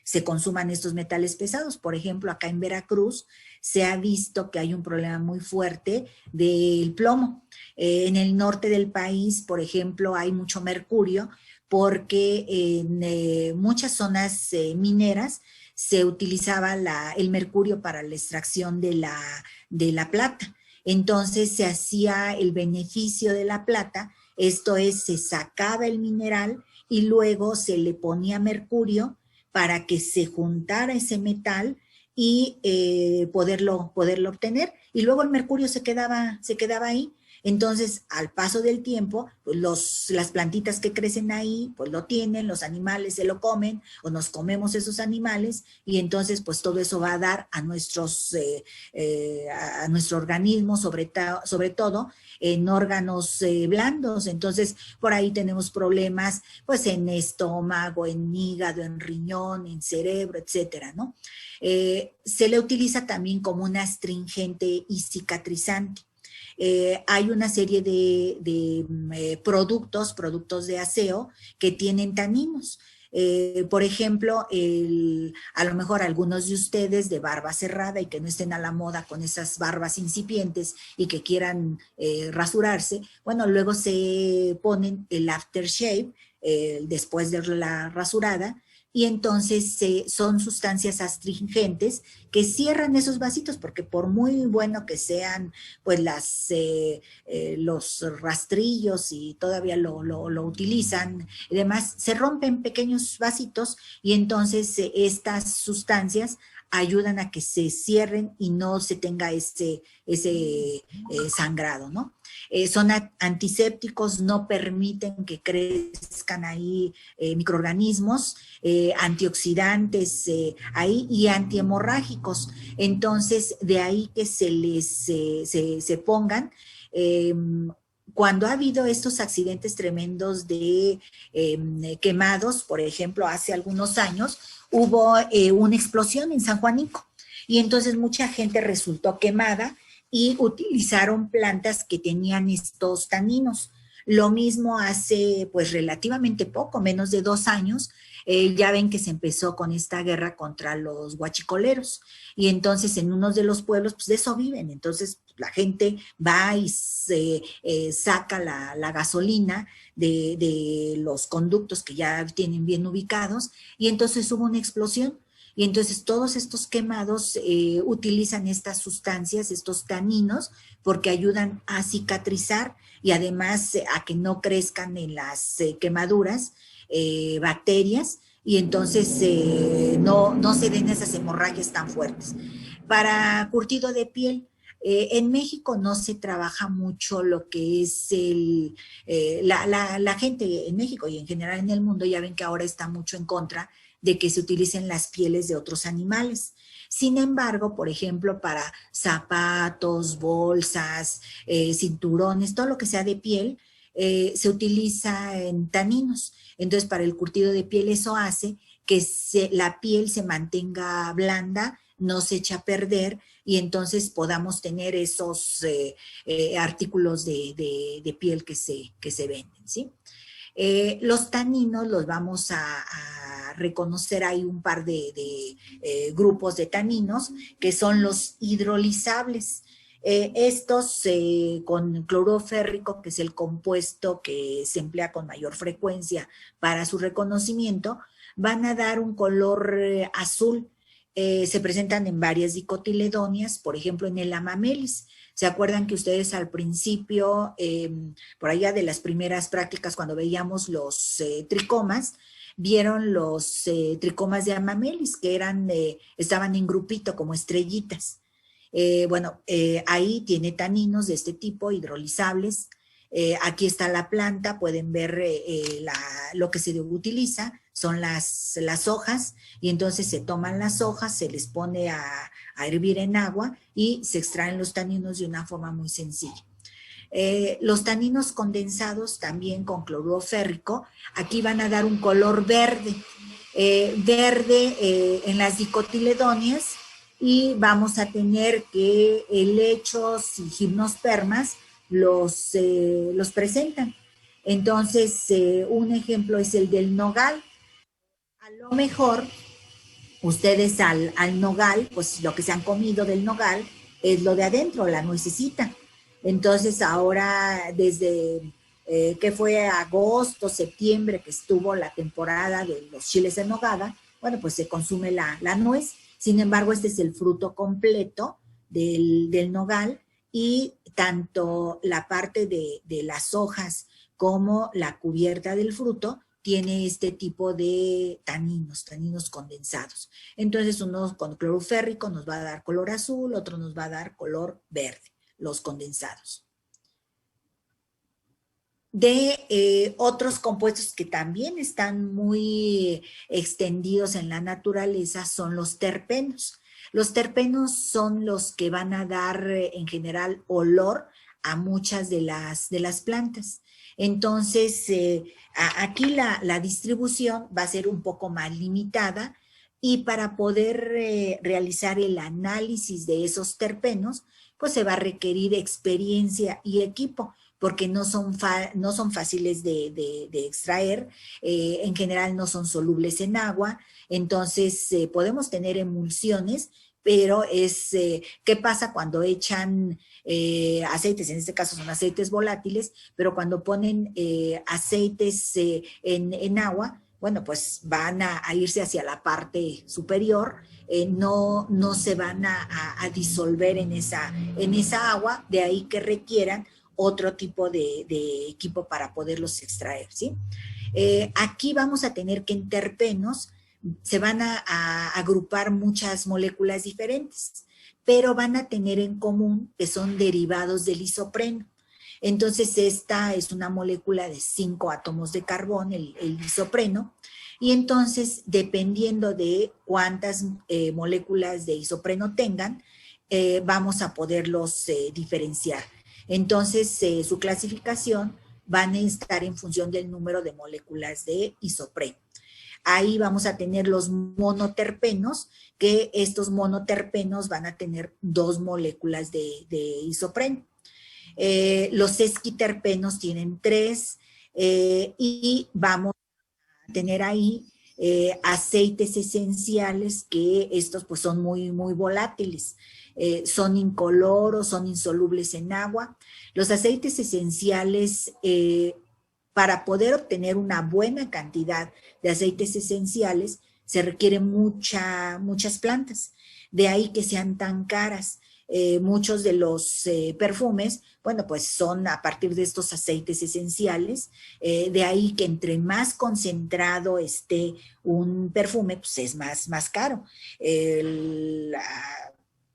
se consuman estos metales pesados. Por ejemplo, acá en Veracruz se ha visto que hay un problema muy fuerte del plomo. En el norte del país, por ejemplo, hay mucho mercurio porque en muchas zonas mineras se utilizaba el mercurio para la extracción de la plata. Entonces se hacía el beneficio de la plata, esto es, se sacaba el mineral y luego se le ponía mercurio para que se juntara ese metal y poderlo obtener. Y luego el mercurio se quedaba ahí. Entonces, al paso del tiempo, pues las plantitas que crecen ahí, pues lo tienen, los animales se lo comen o nos comemos esos animales y entonces pues todo eso va a dar a nuestro organismo, sobre todo en órganos blandos. Entonces, por ahí tenemos problemas pues en estómago, en hígado, en riñón, en cerebro, etcétera, ¿no? Se le utiliza también como un astringente y cicatrizante. Hay una serie de productos de aseo que tienen taninos. Por ejemplo, a lo mejor algunos de ustedes de barba cerrada y que no estén a la moda con esas barbas incipientes y que quieran rasurarse, bueno, luego se ponen el aftershave después de la rasurada, y entonces son sustancias astringentes que cierran esos vasitos, porque por muy bueno que sean pues los rastrillos y todavía lo utilizan y demás, se rompen pequeños vasitos y entonces estas sustancias ayudan a que se cierren y no se tenga ese sangrado, ¿no? Son antisépticos, no permiten que crezcan ahí microorganismos, antioxidantes ahí y antihemorrágicos. Entonces, de ahí que se pongan. Cuando ha habido estos accidentes tremendos de quemados, por ejemplo, hace algunos años, hubo una explosión en San Juanico y entonces mucha gente resultó quemada y utilizaron plantas que tenían estos taninos. Lo mismo hace pues relativamente poco, menos de 2 años, ya ven que se empezó con esta guerra contra los huachicoleros y entonces en unos de los pueblos pues de eso viven, entonces la gente va y se saca la gasolina de los conductos que ya tienen bien ubicados y entonces hubo una explosión. Y entonces todos estos quemados utilizan estas sustancias, estos taninos, porque ayudan a cicatrizar y además a que no crezcan en las quemaduras bacterias y entonces no se den esas hemorragias tan fuertes. Para curtido de piel, en México no se trabaja mucho lo que es la gente en México y en general en el mundo, ya ven que ahora está mucho en contra de que se utilicen las pieles de otros animales. Sin embargo, por ejemplo, para zapatos, bolsas, cinturones, todo lo que sea de piel, se utiliza en taninos. Entonces, para el curtido de piel eso hace que la piel se mantenga blanda, no se echa a perder y entonces podamos tener esos artículos de piel que se venden, ¿sí? Los taninos los vamos a reconocer, hay un par de grupos de taninos que son los hidrolizables. Estos con cloruro férrico, que es el compuesto que se emplea con mayor frecuencia para su reconocimiento, van a dar un color azul. Se presentan en varias dicotiledonias, por ejemplo en el amamelis. ¿Se acuerdan que ustedes al principio, por allá de las primeras prácticas, cuando veíamos los tricomas, vieron los tricomas de amamelis, que estaban en grupito como estrellitas? Ahí tiene taninos de este tipo, hidrolizables. Aquí está la planta, pueden ver lo que se utiliza, son las hojas, y entonces se toman las hojas, se les pone a hervir en agua y se extraen los taninos de una forma muy sencilla. Los taninos condensados también con cloruro férrico, aquí van a dar un color verde, en las dicotiledonias, y vamos a tener que helechos y gimnospermas los presentan. Entonces, un ejemplo es el del nogal. A lo mejor, ustedes al nogal, pues lo que se han comido del nogal es lo de adentro, la nuececita. Entonces, ahora desde que fue agosto, septiembre, que estuvo la temporada de los chiles en nogada, bueno, pues se consume la nuez. Sin embargo, este es el fruto completo del nogal, y tanto la parte de las hojas como la cubierta del fruto tiene este tipo de taninos condensados. Entonces, uno con cloruro férrico nos va a dar color azul, otro nos va a dar color verde, los condensados. De otros compuestos que también están muy extendidos en la naturaleza son los terpenos. Los terpenos son los que van a dar en general olor a muchas de las plantas. Entonces, aquí la distribución va a ser un poco más limitada, y para poder realizar el análisis de esos terpenos, pues se va a requerir experiencia y equipo, porque no son fáciles de extraer, en general no son solubles en agua. Entonces podemos tener emulsiones, pero ¿qué pasa cuando echan aceites? En este caso son aceites volátiles, pero cuando ponen aceites en agua, bueno, pues van a irse hacia la parte superior, no se van a disolver en esa agua, de ahí que requieran otro tipo de equipo para poderlos extraer, ¿sí? Aquí vamos a tener que en terpenos se van a agrupar muchas moléculas diferentes, pero van a tener en común que son derivados del isopreno. Entonces, esta es una molécula de 5 átomos de carbón, el isopreno, y entonces, dependiendo de cuántas moléculas de isopreno tengan, vamos a poderlos diferenciar. Entonces, su clasificación van a estar en función del número de moléculas de isopreno. Ahí vamos a tener los monoterpenos, que estos monoterpenos van a tener 2 moléculas de isopreno. Los esquiterpenos tienen 3, y vamos a tener ahí aceites esenciales, que estos pues son muy volátiles, son incoloros, son insolubles en agua. Los aceites esenciales, para poder obtener una buena cantidad de aceites esenciales, se requieren muchas plantas, de ahí que sean tan caras. Muchos de los perfumes, bueno, pues son a partir de estos aceites esenciales, de ahí que entre más concentrado esté un perfume, pues es más caro.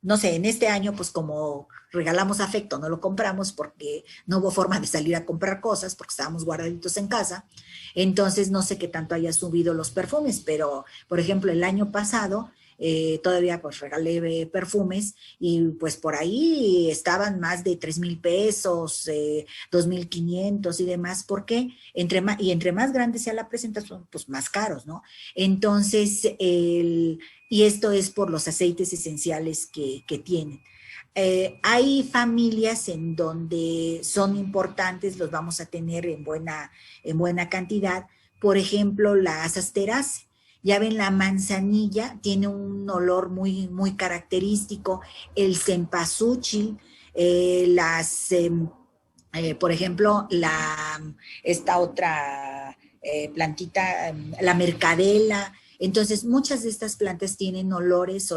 No sé, en este año, pues como regalamos afecto, no lo compramos porque no hubo forma de salir a comprar cosas, porque estábamos guardaditos en casa. Entonces, no sé qué tanto haya subido los perfumes, pero, por ejemplo, el año pasado, todavía pues regalé perfumes, y pues por ahí estaban más de 3,000 pesos, 2,500 y demás, porque entre más grande sea la presentación, pues más caros, ¿no? Entonces, y esto es por los aceites esenciales que tienen. Hay familias en donde son importantes, los vamos a tener en buena cantidad. Por ejemplo, las Asteraceae. Ya ven, la manzanilla tiene un olor muy característico, el cempasúchil, Por ejemplo, esta otra plantita, la mercadela. Entonces, muchas de estas plantas tienen olores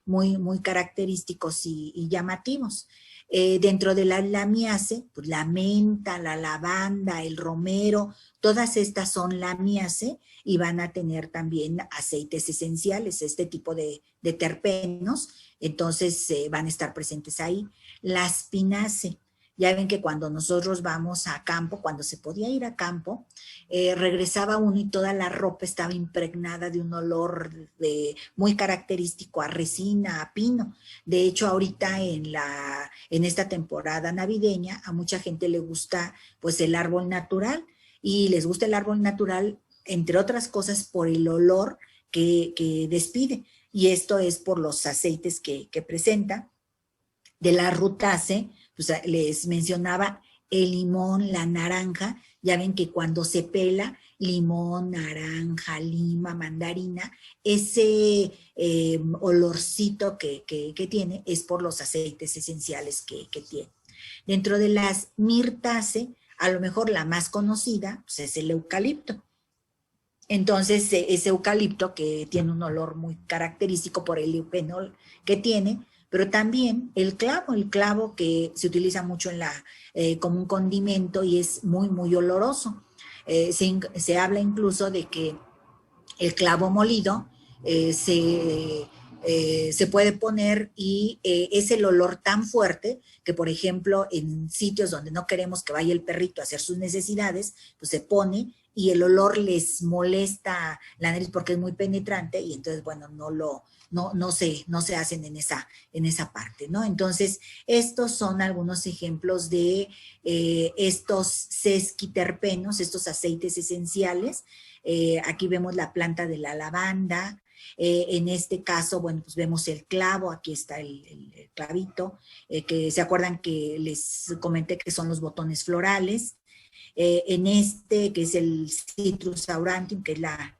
muy, muy característicos y llamativos. Dentro de la lamiace, pues la menta, la lavanda, el romero, todas estas son lamiace y van a tener también aceites esenciales, este tipo de terpenos, entonces van a estar presentes ahí. La espinace, ya ven que cuando nosotros vamos a campo, cuando se podía ir a campo, regresaba uno y toda la ropa estaba impregnada de un olor muy característico a resina, a pino. De hecho, ahorita en esta temporada navideña, a mucha gente le gusta pues el árbol natural, y les gusta el árbol natural, entre otras cosas, por el olor que despide. Y esto es por los aceites que presenta. De la rutácea, pues les mencionaba el limón, la naranja. Ya ven que cuando se pela limón, naranja, lima, mandarina, ese olorcito que tiene es por los aceites esenciales que tiene. Dentro de las mirtáceas, a lo mejor la más conocida pues es el eucalipto. Entonces, ese eucalipto que tiene un olor muy característico por el liupenol que tiene, pero también el clavo que se utiliza mucho como un condimento y es muy, muy oloroso. Se habla incluso de que el clavo molido se puede poner y es el olor tan fuerte que, por ejemplo, en sitios donde no queremos que vaya el perrito a hacer sus necesidades, pues se pone y el olor les molesta la nariz porque es muy penetrante y entonces, bueno, no se hacen en esa parte, ¿no? Entonces, estos son algunos ejemplos de estos sesquiterpenos, estos aceites esenciales. Aquí vemos la planta de la lavanda. En este caso, bueno, pues vemos el clavo, aquí está el clavito, que se acuerdan que les comenté que son los botones florales. En este, que es el Citrus aurantium, que es la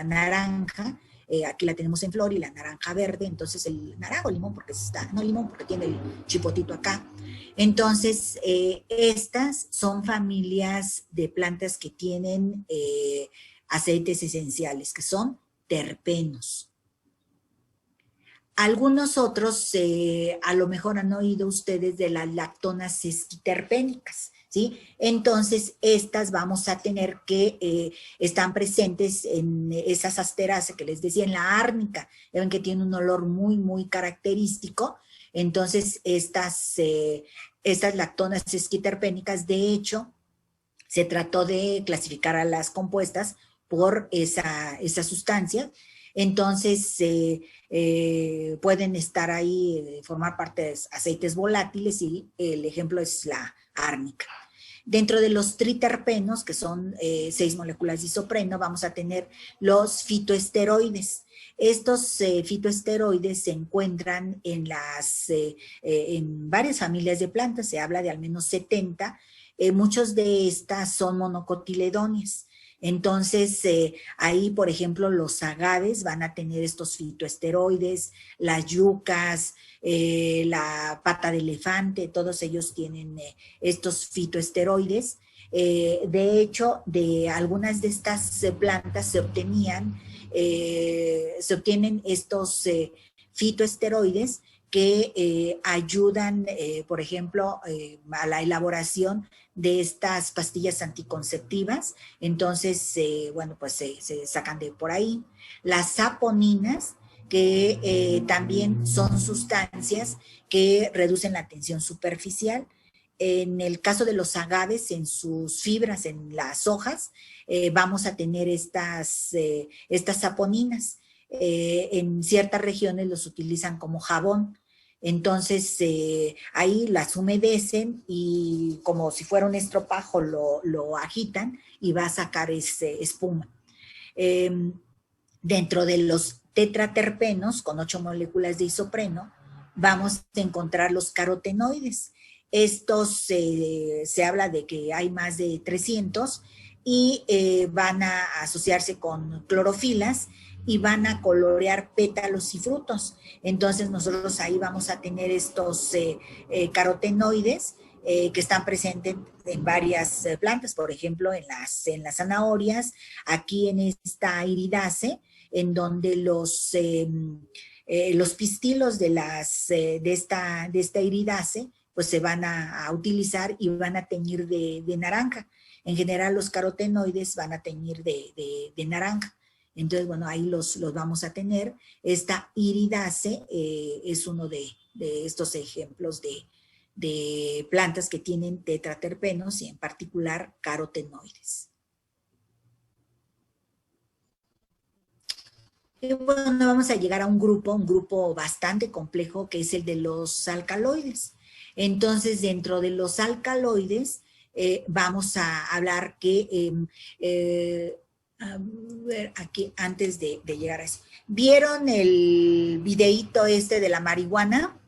naranja, aquí la tenemos en flor, y la naranja verde, entonces el naranjo limón, porque tiene el chipotito acá. Entonces, estas son familias de plantas que tienen aceites esenciales, que son terpenos. Algunos otros, a lo mejor han oído ustedes de las lactonas sesquiterpénicas, ¿sí? Entonces, estas vamos a tener que están presentes en esas asteráceas que les decía, en la árnica. Ya ven que tiene un olor muy, muy característico. Entonces, estas lactonas sesquiterpénicas, de hecho, se trató de clasificar a las compuestas por esa sustancia. Entonces, pueden estar ahí, formar parte de aceites volátiles, y el ejemplo es la árnica. Dentro de los triterpenos, que son 6 moléculas de isopreno, vamos a tener los fitoesteroides. Estos fitoesteroides se encuentran en varias familias de plantas, se habla de al menos 70, muchos de estas son monocotiledóneas. Entonces, ahí, por ejemplo, los agaves van a tener estos fitoesteroides, las yucas, la pata de elefante, todos ellos tienen estos fitoesteroides. De hecho, de algunas de estas plantas se obtienen estos fitoesteroides que ayudan, por ejemplo, a la elaboración de estas pastillas anticonceptivas. Entonces, bueno, pues se sacan de por ahí. Las saponinas, que también son sustancias que reducen la tensión superficial. En el caso de los agaves, en sus fibras, en las hojas, vamos a tener estas saponinas. En ciertas regiones los utilizan como jabón. Entonces, ahí las humedecen y como si fuera un estropajo lo agitan y va a sacar espuma. Dentro de los tetraterpenos, con 8 moléculas de isopreno, vamos a encontrar los carotenoides. Estos se habla de que hay más de 300. y van a asociarse con clorofilas y van a colorear pétalos y frutos. Entonces nosotros ahí vamos a tener estos carotenoides que están presentes en varias plantas, por ejemplo, en las zanahorias, aquí en esta iridace, en donde los pistilos de esta iridace pues se van a utilizar y van a teñir de naranja. En general los carotenoides van a teñir de naranja. Entonces, bueno, ahí los vamos a tener. Esta iridace es uno de estos ejemplos de plantas que tienen tetraterpenos y en particular carotenoides. Y bueno, vamos a llegar a un grupo bastante complejo que es el de los alcaloides. Entonces, dentro de los alcaloides, vamos a hablar que, a ver, aquí antes de llegar a eso. ¿Vieron el videíto este de la marihuana?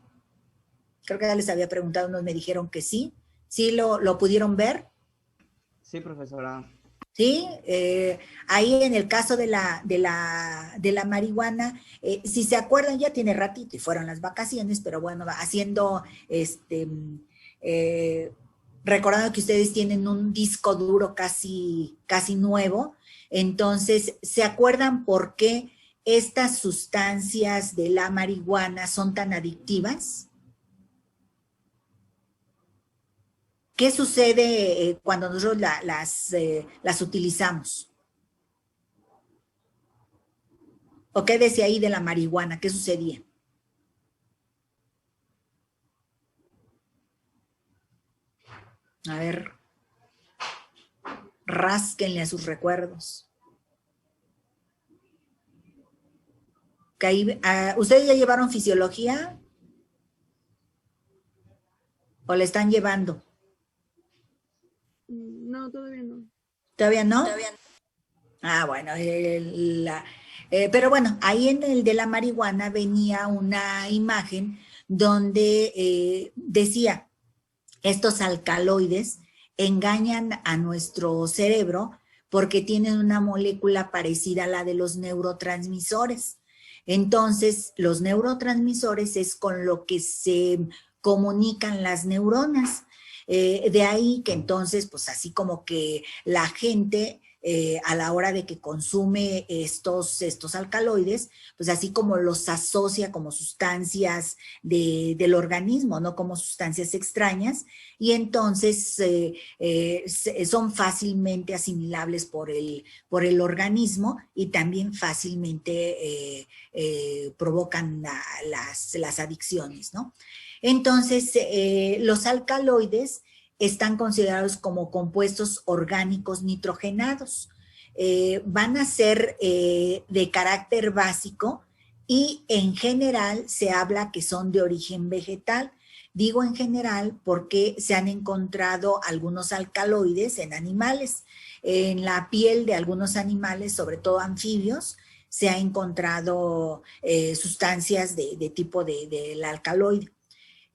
Creo que ya les había preguntado, unos me dijeron que sí. ¿Sí lo pudieron ver? Sí, profesora. ¿Sí? Ahí en el caso de la marihuana, si se acuerdan, ya tiene ratito y fueron las vacaciones, pero bueno, haciendo, recordando que ustedes tienen un disco duro casi nuevo, entonces, ¿se acuerdan por qué estas sustancias de la marihuana son tan adictivas? ¿Qué sucede cuando nosotros las utilizamos? ¿O qué decía ahí de la marihuana? ¿Qué sucedía? A ver, rásquenle a sus recuerdos. ¿Ustedes ya llevaron fisiología? ¿O le están llevando? No, todavía no. ¿Todavía no? Ah, bueno, pero bueno, ahí en el de la marihuana venía una imagen donde decía, estos alcaloides engañan a nuestro cerebro porque tienen una molécula parecida a la de los neurotransmisores. Entonces, los neurotransmisores es con lo que se comunican las neuronas. De ahí que entonces, pues así como que la gente a la hora de que consume estos alcaloides, pues así como los asocia como sustancias del organismo, no como sustancias extrañas, y entonces son fácilmente asimilables por el organismo y también fácilmente provocan las adicciones, ¿no? Entonces, los alcaloides están considerados como compuestos orgánicos nitrogenados. Van a ser de carácter básico y en general se habla que son de origen vegetal. Digo en general porque se han encontrado algunos alcaloides en animales. En la piel de algunos animales, sobre todo anfibios, se ha encontrado sustancias de tipo del alcaloide.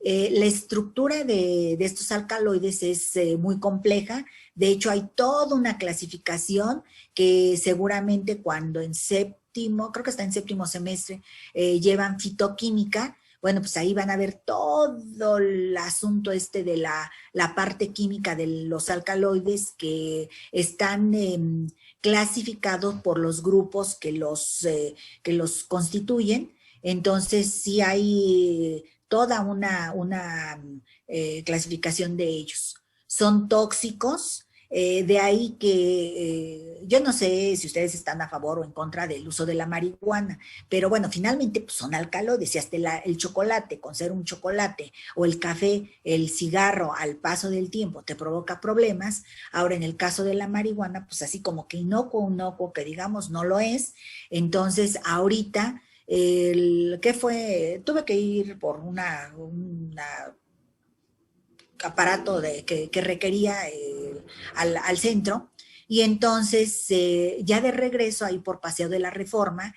La estructura de estos alcaloides es muy compleja. De hecho, hay toda una clasificación que seguramente cuando en séptimo, creo que está en séptimo semestre, llevan fitoquímica. Bueno, pues ahí van a ver todo el asunto de la parte química de los alcaloides que están clasificados por los grupos que los constituyen. Entonces, sí hay toda una clasificación de ellos. Son tóxicos, de ahí que yo no sé si ustedes están a favor o en contra del uso de la marihuana, pero bueno, finalmente pues, son alcaloides y hasta el chocolate, con ser un chocolate, o el café, el cigarro al paso del tiempo te provoca problemas. Ahora en el caso de la marihuana, pues así como que inocuo, que digamos no lo es. Entonces ahorita ¿qué fue? Tuve que ir por un aparato que requería al centro, y entonces ya de regreso ahí por Paseo de la Reforma,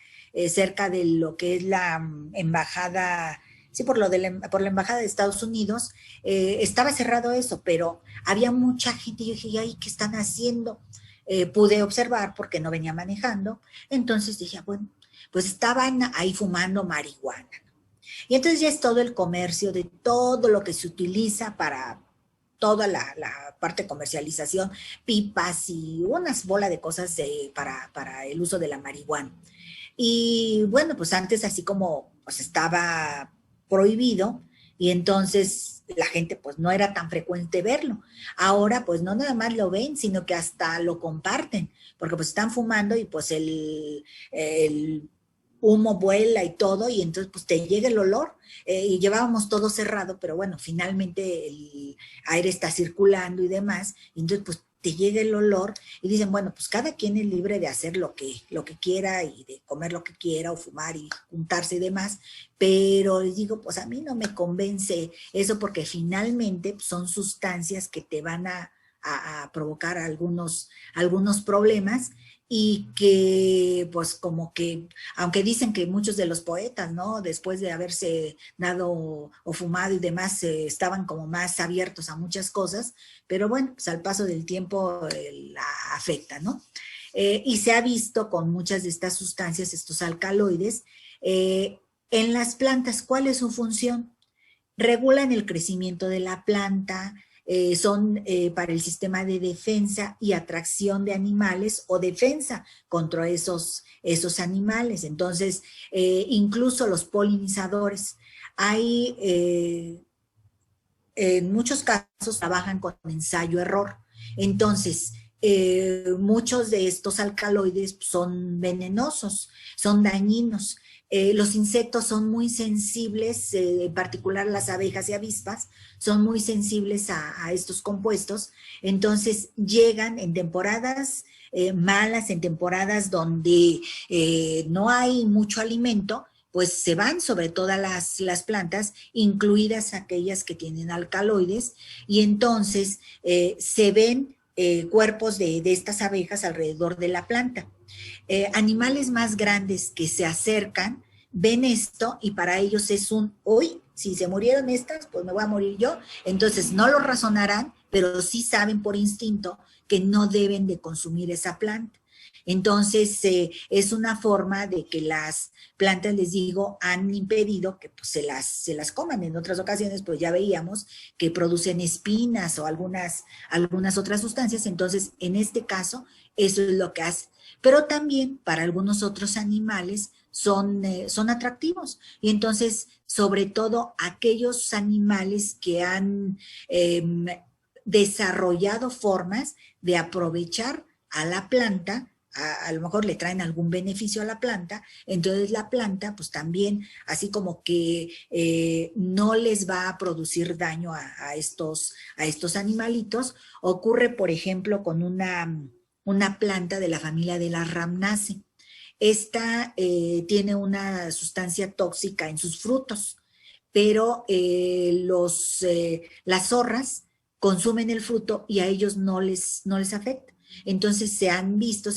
cerca de lo que es la embajada, sí, por la embajada de Estados Unidos, estaba cerrado eso, pero había mucha gente y yo dije, ay, ¿qué están haciendo? pude observar porque no venía manejando. Entonces dije, bueno, pues estaban ahí fumando marihuana. Y entonces ya es todo el comercio de todo lo que se utiliza para toda la parte de comercialización, pipas y unas bolas de cosas para el uso de la marihuana. Y bueno, pues antes así como pues estaba prohibido y entonces la gente pues no era tan frecuente verlo. Ahora pues no nada más lo ven, sino que hasta lo comparten, porque pues están fumando y pues el humo vuela y todo, y entonces pues te llega el olor, y llevábamos todo cerrado, pero bueno, finalmente el aire está circulando y demás, y entonces pues te llega el olor, y dicen, bueno, pues cada quien es libre de hacer lo que quiera, y de comer lo que quiera, o fumar y juntarse y demás, pero les digo, pues a mí no me convence eso, porque finalmente pues, son sustancias que te van a provocar algunos problemas, y que pues como que, aunque dicen que muchos de los poetas, ¿no? Después de haberse dado o fumado y demás, estaban como más abiertos a muchas cosas, pero bueno, pues al paso del tiempo la afecta, ¿no? Y se ha visto con muchas de estas sustancias, estos alcaloides, en las plantas, ¿cuál es su función? Regulan el crecimiento de la planta, son para el sistema de defensa y atracción de animales o defensa contra esos animales. Entonces, incluso los polinizadores. Hay, en muchos casos, trabajan con ensayo-error. Entonces, muchos de estos alcaloides son venenosos, son dañinos. Los insectos son muy sensibles, en particular las abejas y avispas, son muy sensibles a estos compuestos, entonces llegan en temporadas malas, en temporadas donde no hay mucho alimento, pues se van sobre todas las plantas, incluidas aquellas que tienen alcaloides, y entonces se ven cuerpos de estas abejas alrededor de la planta. Animales más grandes que se acercan, ven esto y para ellos es uy, si se murieron estas, pues me voy a morir yo. Entonces no lo razonarán, pero sí saben por instinto que no deben de consumir esa planta. Entonces es una forma de que las plantas, les digo, han impedido que pues, se las coman. En otras ocasiones pues ya veíamos que producen espinas o algunas otras sustancias. Entonces en este caso eso es lo que hace. Pero también para algunos otros animales son atractivos. Y entonces, sobre todo, aquellos animales que han desarrollado formas de aprovechar a la planta, a lo mejor le traen algún beneficio a la planta, entonces la planta, pues también, así como que no les va a producir daño a estos animalitos. Ocurre, por ejemplo, con una planta de la familia de las Rhamnaceae. Esta tiene una sustancia tóxica en sus frutos, pero las zorras consumen el fruto y a ellos no les afecta. Entonces se ha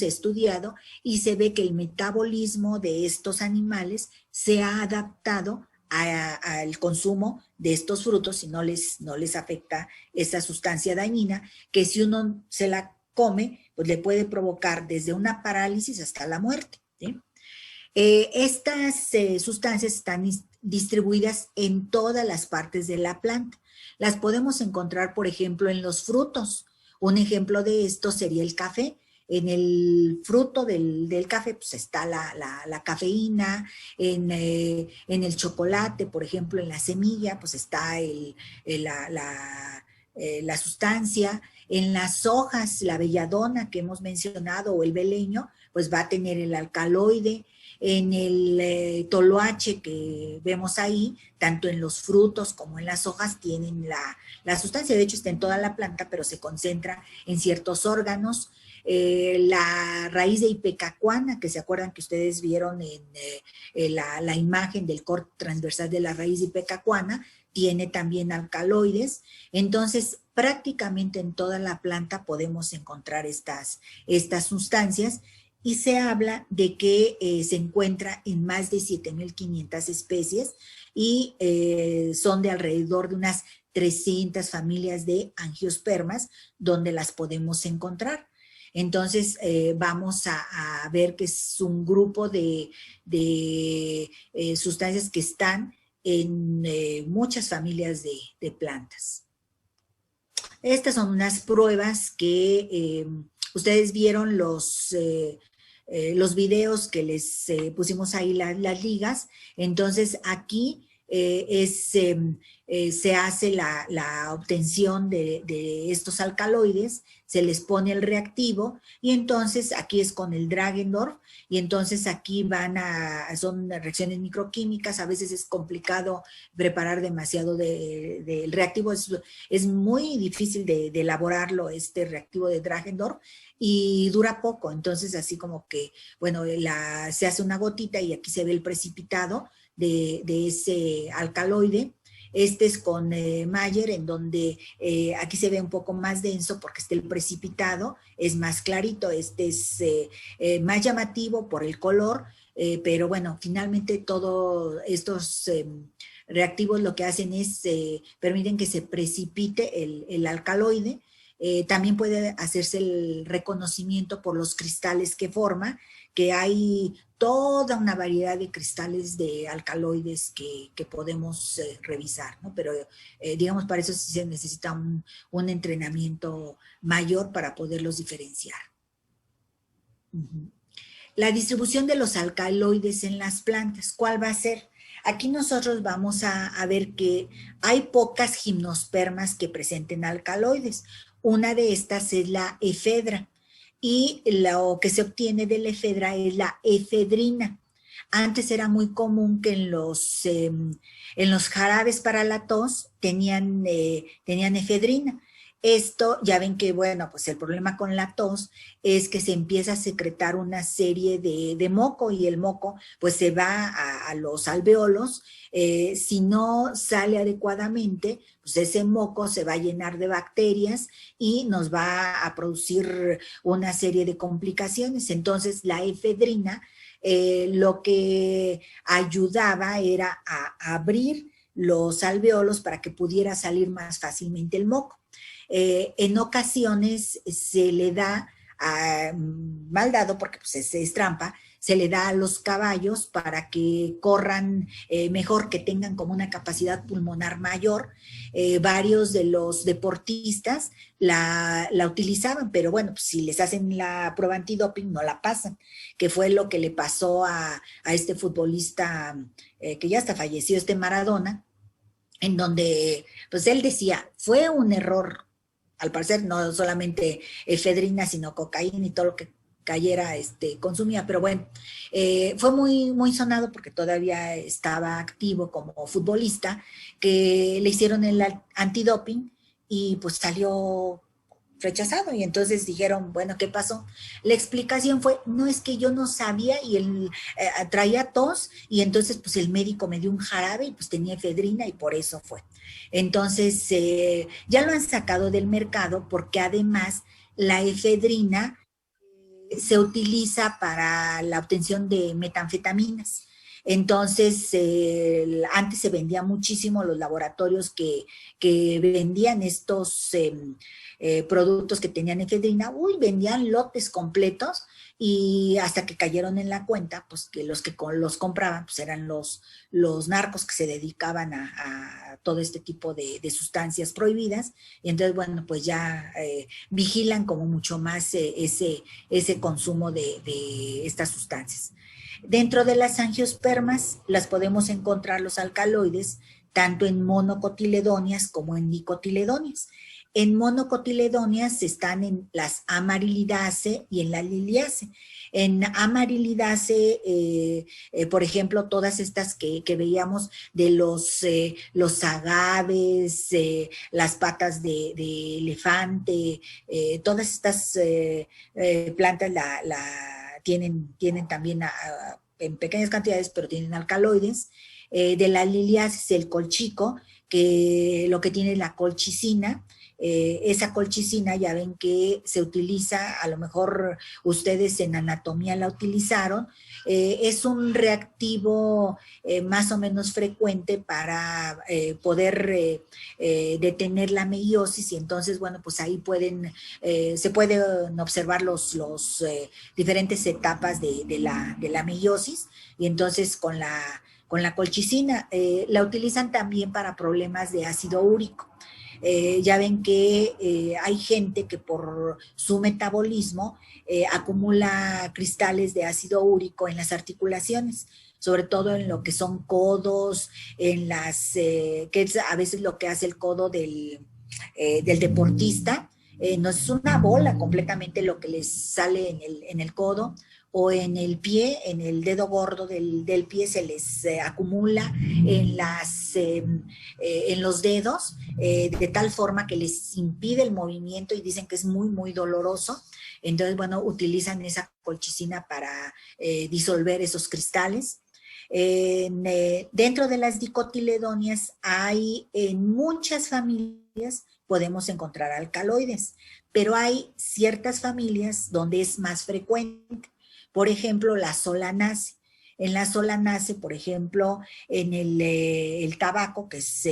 estudiado y se ve que el metabolismo de estos animales se ha adaptado al consumo de estos frutos y no les afecta esa sustancia dañina, que si uno se la come, pues le puede provocar desde una parálisis hasta la muerte, ¿sí? Estas sustancias están distribuidas en todas las partes de la planta. Las podemos encontrar, por ejemplo, en los frutos. Un ejemplo de esto sería el café. En el fruto del café pues está la cafeína, en el chocolate, por ejemplo, en la semilla, pues está la sustancia. En las hojas, la belladona que hemos mencionado o el beleño, pues va a tener el alcaloide. En el toloache que vemos ahí, tanto en los frutos como en las hojas, tienen la sustancia. De hecho, está en toda la planta, pero se concentra en ciertos órganos. La raíz de ipecacuana, que se acuerdan que ustedes vieron en la imagen del corte transversal de la raíz de ipecacuana, tiene también alcaloides. Entonces, prácticamente en toda la planta podemos encontrar estas sustancias, y se habla de que se encuentra en más de 7,500 especies y son de alrededor de unas 300 familias de angiospermas donde las podemos encontrar. Entonces vamos a ver que es un grupo de sustancias que están en muchas familias de plantas. Estas son unas pruebas que ustedes vieron los videos que les pusimos ahí las ligas. Entonces aquí se hace la obtención de estos alcaloides, se les pone el reactivo y entonces aquí es con el Dragendorf y entonces aquí son reacciones microquímicas, a veces es complicado preparar demasiado del reactivo, es muy difícil de elaborarlo este reactivo de Dragendorf y dura poco, entonces así como que, bueno, se hace una gotita y aquí se ve el precipitado de ese alcaloide. Este es con Mayer, en donde aquí se ve un poco más denso porque el precipitado es más clarito, este es más llamativo por el color, pero bueno, finalmente todos estos reactivos lo que hacen es permiten que se precipite el alcaloide. También puede hacerse el reconocimiento por los cristales que forma, que hay toda una variedad de cristales de alcaloides que podemos revisar, ¿no? Pero digamos, para eso sí se necesita un entrenamiento mayor para poderlos diferenciar. La distribución de los alcaloides en las plantas, ¿cuál va a ser? Aquí nosotros vamos a ver que hay pocas gimnospermas que presenten alcaloides. Una de estas es la efedra y lo que se obtiene de la efedra es la efedrina. Antes era muy común que en los jarabes para la tos tenían efedrina. Esto, ya ven que, bueno, pues el problema con la tos es que se empieza a secretar una serie de moco y el moco pues se va a los alveolos. Si no sale adecuadamente, pues ese moco se va a llenar de bacterias y nos va a producir una serie de complicaciones. Entonces la efedrina lo que ayudaba era a abrir los alveolos para que pudiera salir más fácilmente el moco. En ocasiones se le da, mal dado porque pues es trampa, se le da a los caballos para que corran mejor, que tengan como una capacidad pulmonar mayor. Varios de los deportistas la utilizaban, pero bueno, pues si les hacen la prueba antidoping no la pasan, que fue lo que le pasó a este futbolista que ya hasta falleció, Maradona, en donde pues él decía, fue un error, al parecer no solamente efedrina, sino cocaína y todo lo que cayera consumía, pero bueno, fue muy, muy sonado porque todavía estaba activo como futbolista, que le hicieron el antidoping y pues salió rechazado y entonces dijeron, bueno, ¿qué pasó? La explicación fue, no, es que yo no sabía y él traía tos y entonces pues el médico me dio un jarabe y pues tenía efedrina y por eso fue. Entonces ya lo han sacado del mercado porque además la efedrina se utiliza para la obtención de metanfetaminas. Entonces, antes se vendía muchísimo, los laboratorios que vendían estos productos que tenían efedrina, vendían lotes completos y hasta que cayeron en la cuenta, pues que los compraban, pues eran los narcos que se dedicaban a todo este tipo de sustancias prohibidas, y entonces, bueno, pues ya vigilan como mucho más ese consumo de estas sustancias. Dentro de las angiospermas las podemos encontrar los alcaloides tanto en monocotiledóneas como en dicotiledóneas. En monocotiledóneas están en las amarilidase y en la liliase. En amarilidase, por ejemplo, todas estas que veíamos de los agaves, las patas de elefante, todas estas plantas tienen también en pequeñas cantidades, pero tienen alcaloides. De la liliasis, el colchico, que lo que tiene la colchicina. Esa colchicina ya ven que se utiliza, a lo mejor ustedes en anatomía la utilizaron, es un reactivo más o menos frecuente para poder detener la meiosis, y entonces, bueno, pues ahí se pueden observar los diferentes etapas de la meiosis, y entonces con la colchicina la utilizan también para problemas de ácido úrico. Ya ven que hay gente que por su metabolismo acumula cristales de ácido úrico en las articulaciones, sobre todo en lo que son codos, que es a veces lo que hace el codo del deportista. No es una bola completamente lo que les sale en el codo, o en el pie, en el dedo gordo del pie se les acumula en los dedos, de tal forma que les impide el movimiento y dicen que es muy, muy doloroso. Entonces, bueno, utilizan esa colchicina para disolver esos cristales. Dentro de las dicotiledonias hay en muchas familias podemos encontrar alcaloides, pero hay ciertas familias donde es más frecuente. Por ejemplo, la solanace. En la solanace, por ejemplo, en el tabaco, que es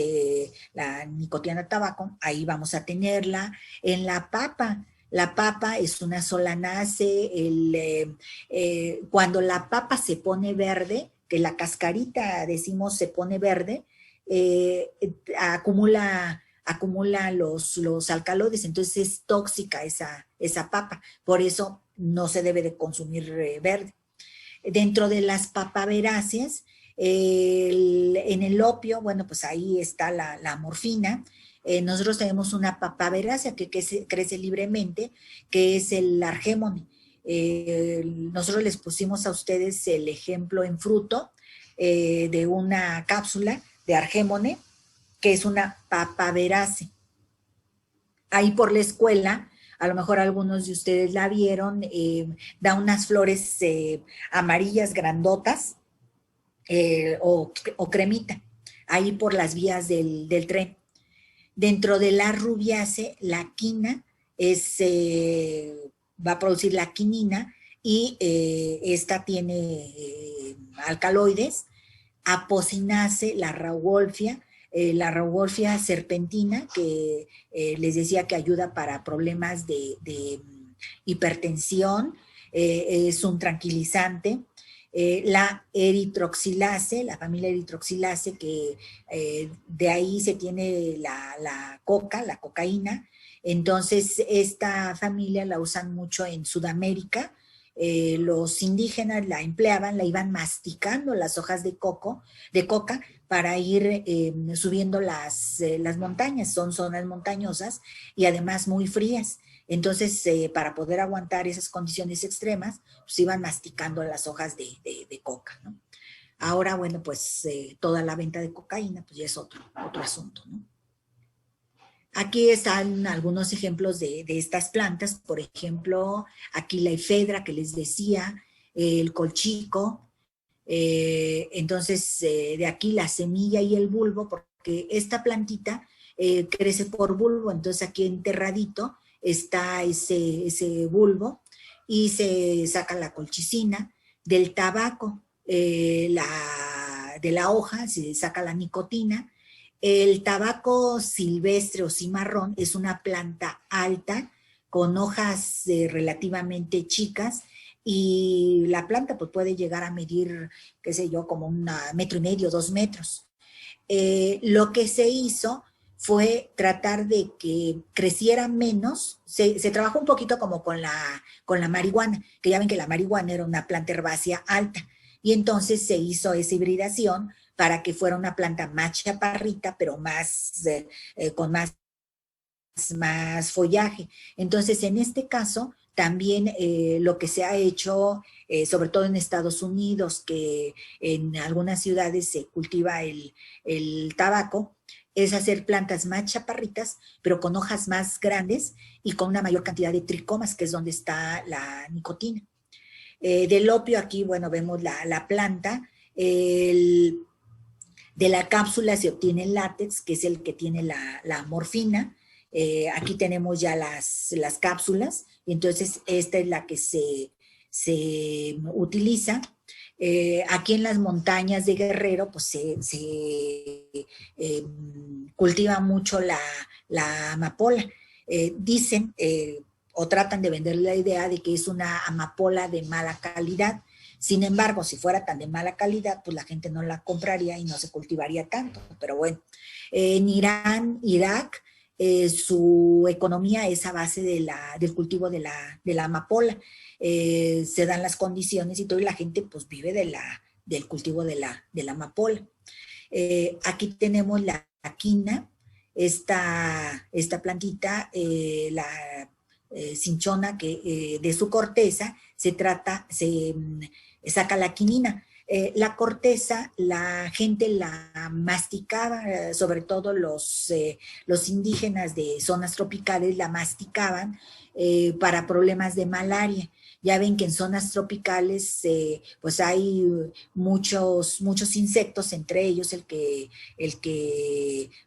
la nicotina de tabaco, ahí vamos a tenerla. En la papa es una solanace. Cuando la papa se pone verde, que la cascarita, decimos, se pone verde, acumula los alcaloides, entonces es tóxica esa papa. Por eso no se debe de consumir verde. Dentro de las papaveráceas, en el opio, bueno, pues ahí está la morfina. Nosotros tenemos una papaverácea que crece libremente, que es el argémone. Nosotros les pusimos a ustedes el ejemplo en fruto de una cápsula de argémone, que es una papaverácea. Ahí por la escuela, a lo mejor algunos de ustedes la vieron, da unas flores amarillas grandotas o cremita, ahí por las vías del tren. Dentro de la rubiácea, la quina va a producir la quinina, y esta tiene alcaloides. Apocinace, la rauwolfia serpentina, que les decía que ayuda para problemas de hipertensión, es un tranquilizante. La eritroxilase, la familia eritroxilase, que de ahí se tiene la cocaína. Entonces, esta familia la usan mucho en Sudamérica. Los indígenas la empleaban, la iban masticando las hojas de coca para ir subiendo las montañas. Son zonas montañosas y además muy frías. Entonces, para poder aguantar esas condiciones extremas, pues iban masticando las hojas de coca, ¿no? Ahora, bueno, pues toda la venta de cocaína, pues ya es otro asunto, ¿no? Aquí están algunos ejemplos de estas plantas. Por ejemplo, aquí la efedra que les decía, el colchico. Entonces, de aquí la semilla y el bulbo, porque esta plantita crece por bulbo. Entonces, aquí enterradito está ese bulbo, y se saca la colchicina. Del tabaco, de la hoja, se saca la nicotina. El tabaco silvestre o cimarrón es una planta alta con hojas relativamente chicas, y la planta pues, puede llegar a medir, qué sé yo, como 1,5 metros, 2 metros. Lo que se hizo fue tratar de que creciera menos. Se trabajó un poquito como con la marihuana, que ya ven que la marihuana era una planta herbácea alta, y entonces se hizo esa hibridación para que fuera una planta más chaparrita, pero con más follaje. Entonces, en este caso, también lo que se ha hecho, sobre todo en Estados Unidos, que en algunas ciudades se cultiva el tabaco, es hacer plantas más chaparritas, pero con hojas más grandes y con una mayor cantidad de tricomas, que es donde está la nicotina. Del opio, aquí, bueno, vemos la planta. De la cápsula se obtiene el látex, que es el que tiene la morfina. Aquí tenemos ya las cápsulas, y entonces esta es la que se utiliza. Aquí en las montañas de Guerrero, pues se cultiva mucho la amapola. Dicen o tratan de vender la idea de que es una amapola de mala calidad. Sin embargo, si fuera tan de mala calidad, pues la gente no la compraría y no se cultivaría tanto. Pero bueno, en Irán, Irak, su economía es a base del cultivo de la amapola. Se dan las condiciones y todo, y la gente pues vive del cultivo de la amapola. Aquí tenemos la quina, esta plantita, la cinchona, que de su corteza se saca la quinina. La corteza, la gente la masticaba, sobre todo los indígenas de zonas tropicales la masticaban para problemas de malaria. Ya ven que en zonas tropicales pues hay muchos insectos, entre ellos el que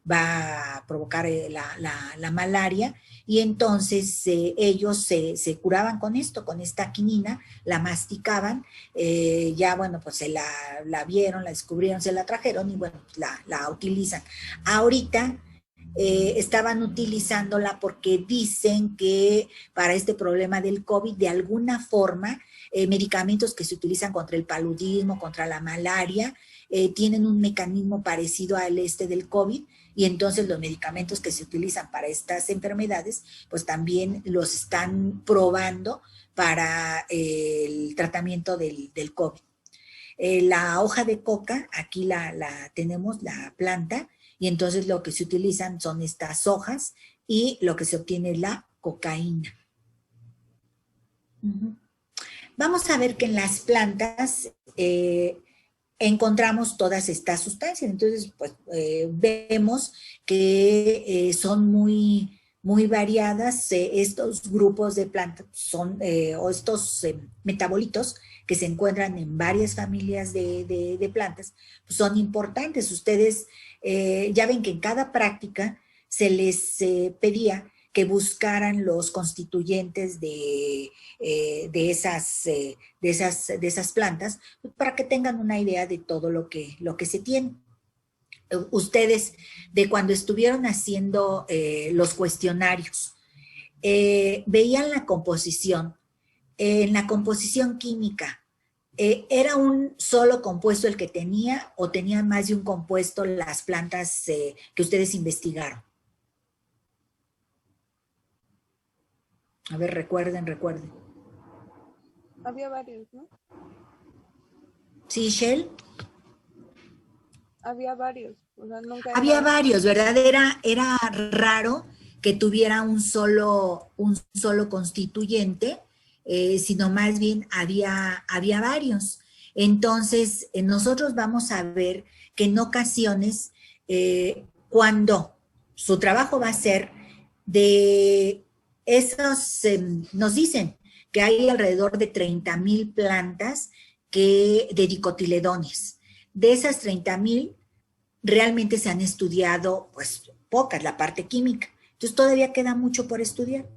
va a provocar la malaria, y entonces ellos se curaban con esto, con esta quinina, la masticaban, ya bueno, pues se la vieron, la descubrieron, se la trajeron y bueno, la utilizan. Ahorita estaban utilizándola porque dicen que para este problema del COVID, de alguna forma, medicamentos que se utilizan contra el paludismo, contra la malaria, tienen un mecanismo parecido al del COVID, y entonces los medicamentos que se utilizan para estas enfermedades, pues también los están probando para el tratamiento del COVID. La hoja de coca, aquí la tenemos, la planta, y entonces lo que se utilizan son estas hojas y lo que se obtiene es la cocaína. Vamos a ver que en las plantas encontramos todas estas sustancias. Entonces, pues vemos que son muy variadas estos grupos de plantas, o estos metabolitos que se encuentran en varias familias de plantas, pues son importantes. Ustedes ya ven que en cada práctica se les pedía que buscaran los constituyentes de esas plantas, para que tengan una idea de todo lo que se tiene. Ustedes, de cuando estuvieron haciendo los cuestionarios, veían la composición. En la composición química, ¿era un solo compuesto el que tenía, o tenían más de un compuesto las plantas que ustedes investigaron? A ver, recuerden. Había varios, ¿no? ¿Sí, Shell? Había varios. O sea, nunca Había varios, ¿verdad? Era raro que tuviera un solo constituyente, sino más bien había varios. Entonces, nosotros vamos a ver que en ocasiones, cuando su trabajo va a ser de esos, nos dicen que hay alrededor de 30,000 plantas de dicotiledóneas. De esas 30,000, realmente se han estudiado, pues, pocas, la parte química. Entonces, todavía queda mucho por estudiar.